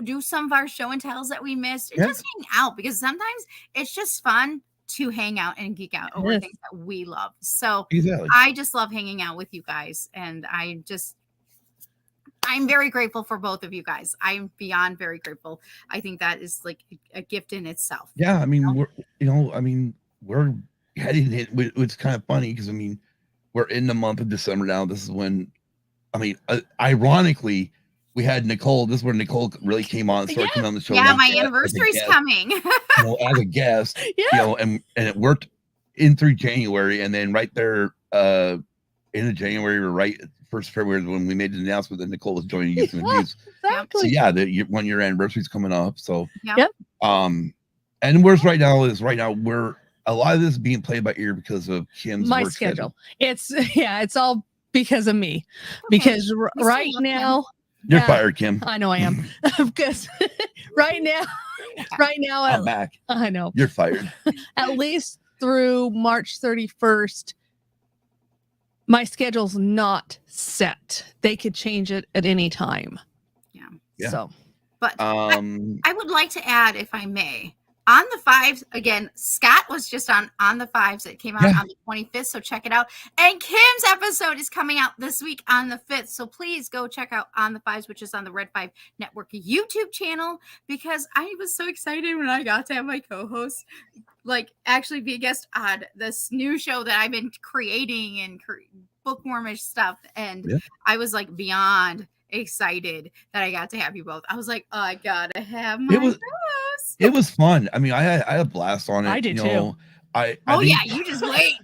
Speaker 5: do some of our show and tells that we missed, and just hang out, because sometimes it's just fun to hang out and geek out over things that we love. So I just love hanging out with you guys, and I'm very grateful for both of you guys. I'm beyond very grateful. I think that is like a gift in itself.
Speaker 2: Yeah, I mean, we're heading it. It's kind of funny because we're in the month of December now. This is when, ironically, we had Nicole. This is where Nicole really came on and started coming on the show.
Speaker 5: Yeah, my anniversary's coming.
Speaker 2: As a guest, and it worked in through January, and then right there, in January, or right first February, when we made the announcement that Nicole was joining Youth and Abuse.
Speaker 4: Exactly.
Speaker 2: So yeah, the 1 year anniversary is coming up. So and where's right now we're a lot of this is being played by ear because of Kim's
Speaker 4: my
Speaker 2: work schedule.
Speaker 4: It's all because of me. Because right now
Speaker 2: you're fired, Kim.
Speaker 4: I know I am. Because right now
Speaker 2: I'm back.
Speaker 4: I know
Speaker 2: You're fired.
Speaker 4: At least through March 31st. My schedule's not set. They could change it at any time.
Speaker 5: Yeah.
Speaker 4: So,
Speaker 5: but I would like to add, if I may, on the 5s again. Scott was just on the 5s. It came out on the 25th, so check it out. And Kim's episode is coming out this week on the 5th, so please go check out On the 5s, which is on the Red 5 Network YouTube channel, because I was so excited when I got to have my co-host actually be a guest on this new show that I've been creating and bookwormish stuff. And I was like beyond excited that I got to have you both. I was like, I gotta have my co-host.
Speaker 2: It was fun. I had a blast on it.
Speaker 4: I did too.
Speaker 5: You just wait.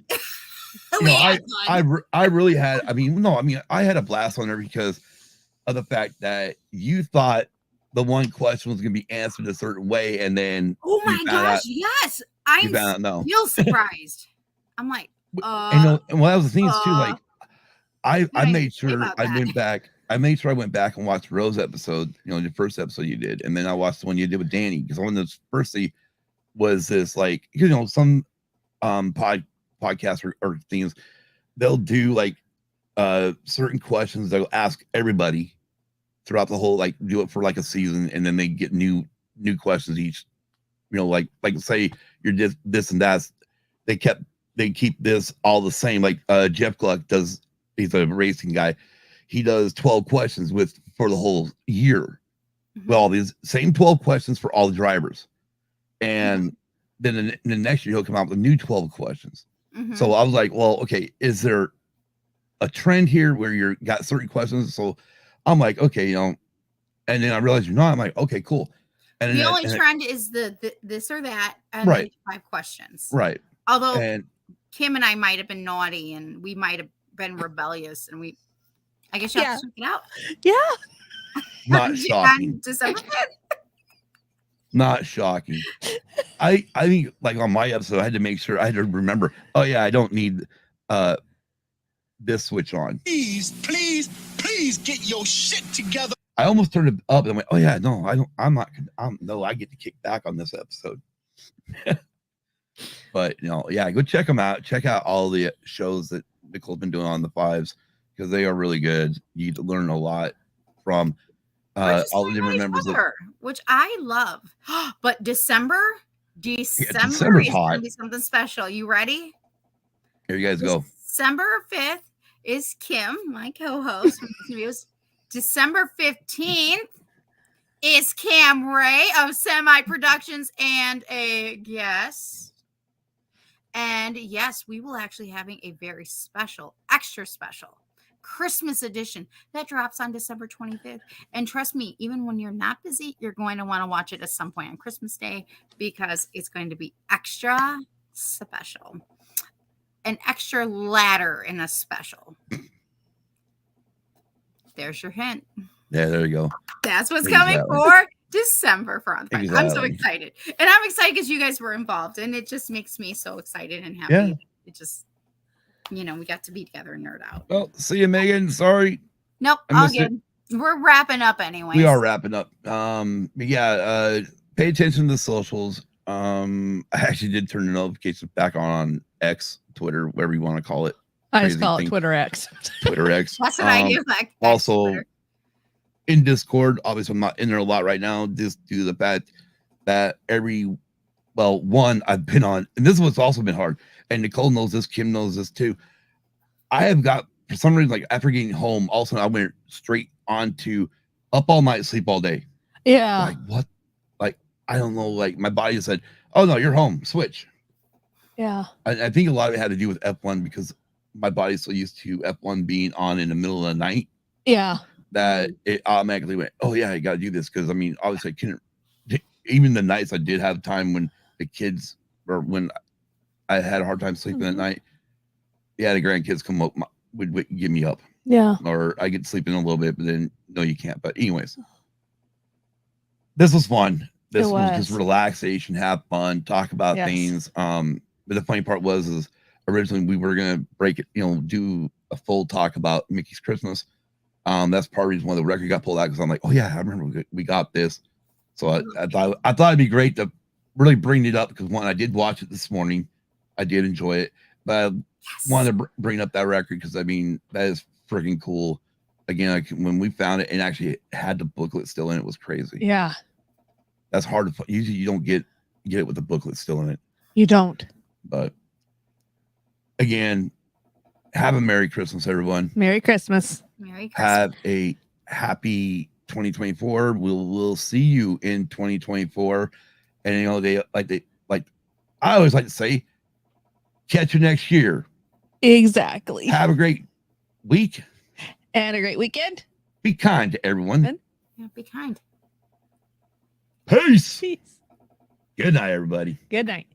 Speaker 2: I really had. I had a blast on there because of the fact that you thought the one question was going to be answered a certain way, and then
Speaker 5: oh my gosh, yes, I'm still surprised. I'm like,
Speaker 2: and that was the thing is too. I made sure I went back. I made sure I went back and watched Rose's episode. The first episode you did, and then I watched the one you did with Danny, because one of the first was this some podcasts or things, they'll do certain questions they'll ask everybody throughout the whole, do it for a season, and then they get new questions each, say you're this and that. They keep this all the same. Jeff Gluck does, he's a racing guy. He does 12 questions for the whole year. Mm-hmm. Well, these same 12 questions for all the drivers. And then the next year he'll come out with new 12 questions. Mm-hmm. So I was like, well, okay, is there a trend here where you got certain questions? So I'm like, okay, and then I realized you're not. I'm like, okay, cool. And
Speaker 5: the only trend is the this or that, and then 5 questions.
Speaker 2: Right.
Speaker 5: Although Kim and I might have been naughty, and we might have been rebellious, and I guess you have to check it out.
Speaker 4: Yeah.
Speaker 2: Not shocking.
Speaker 5: December 5th.
Speaker 2: Not shocking. I think on my episode, I had to make sure, I had to remember, oh yeah, I don't need this switch on.
Speaker 1: Please get your shit together.
Speaker 2: I almost turned it up and went, oh yeah, no, I get to kick back on this episode. But go check them out. Check out all the shows that Nicole's been doing on the 5s, because they are really good. You get to learn a lot from all the different members
Speaker 5: which I love. But December is
Speaker 2: December's hot.
Speaker 5: Gonna be something special. You ready?
Speaker 2: Here you guys go.
Speaker 5: December 5th is Kim, my co-host. December 15th is Cam Ray of Semi Productions and a guest. And yes, we will actually having a very special, extra special Christmas edition that drops on December 25th. And trust me, even when you're not busy, you're going to want to watch it at some point on Christmas Day, because it's going to be extra special. An extra ladder in a special. There's your hint.
Speaker 2: Yeah, there you go.
Speaker 5: That's what's coming for December for On the 5th. I'm so excited. And I'm excited because you guys were involved, and it just makes me so excited and happy. Yeah. It just, we got to be together and nerd out.
Speaker 2: Well, see you, Megan. Sorry.
Speaker 5: Nope, all good. We're wrapping up anyway.
Speaker 2: We are wrapping up. But yeah, pay attention to the socials. I actually did turn the notifications back on X, Twitter, whatever you want to call it.
Speaker 4: I just
Speaker 2: Crazy
Speaker 4: call
Speaker 2: thing.
Speaker 4: it Twitter X.
Speaker 2: Twitter X.
Speaker 5: That's what I use. Like,
Speaker 2: Also,
Speaker 5: Twitter.
Speaker 2: in Discord, obviously I'm not in there a lot right now, just due to the fact that one I've been on, and this was also been hard. And Nicole knows this, Kim knows this too. I have got, for some reason, like after getting home, all of a sudden I went straight on to up all night, sleep all day.
Speaker 4: Yeah.
Speaker 2: Like what? Like I don't know. Like my body said, "Oh no, you're home. Switch."
Speaker 4: Yeah.
Speaker 2: I think a lot of it had to do with F1 because my body's so used to F1 being on in the middle of the night
Speaker 4: Yeah.
Speaker 2: that it automatically went, "Oh yeah, I got to do this." Because I mean, obviously, I couldn't. Even the nights I did have time when the kids or when I had a hard time sleeping at night. Yeah, the grandkids come up, would get me up.
Speaker 4: Yeah.
Speaker 2: Or I get sleeping a little bit, but then no, you can't. But anyways, this was fun. This was just relaxation, have fun, talk about things. But the funny part is originally we were gonna break it, do a full talk about Mickey's Christmas. That's part of the reason why the record got pulled out, because I'm like, oh yeah, I remember we got this. So I thought it'd be great to really bring it up, because one, I did watch it this morning, I did enjoy it, but I wanted to bring up that record because I mean that is freaking cool. Again, like when we found it and actually had the booklet still in it, was crazy.
Speaker 4: Yeah.
Speaker 2: That's hard to usually you don't get it with the booklet still in it.
Speaker 4: You don't.
Speaker 2: But again, have a Merry Christmas, everyone.
Speaker 4: Merry Christmas.
Speaker 5: Merry Christmas.
Speaker 2: Have a happy 2024. We'll see you in 2024. And they I always like to say, catch you next year.
Speaker 4: Exactly.
Speaker 2: Have a great week.
Speaker 4: And a great weekend.
Speaker 2: Be kind to everyone.
Speaker 5: Yeah, be kind.
Speaker 2: Peace.
Speaker 4: Peace.
Speaker 2: Good night, everybody.
Speaker 4: Good night.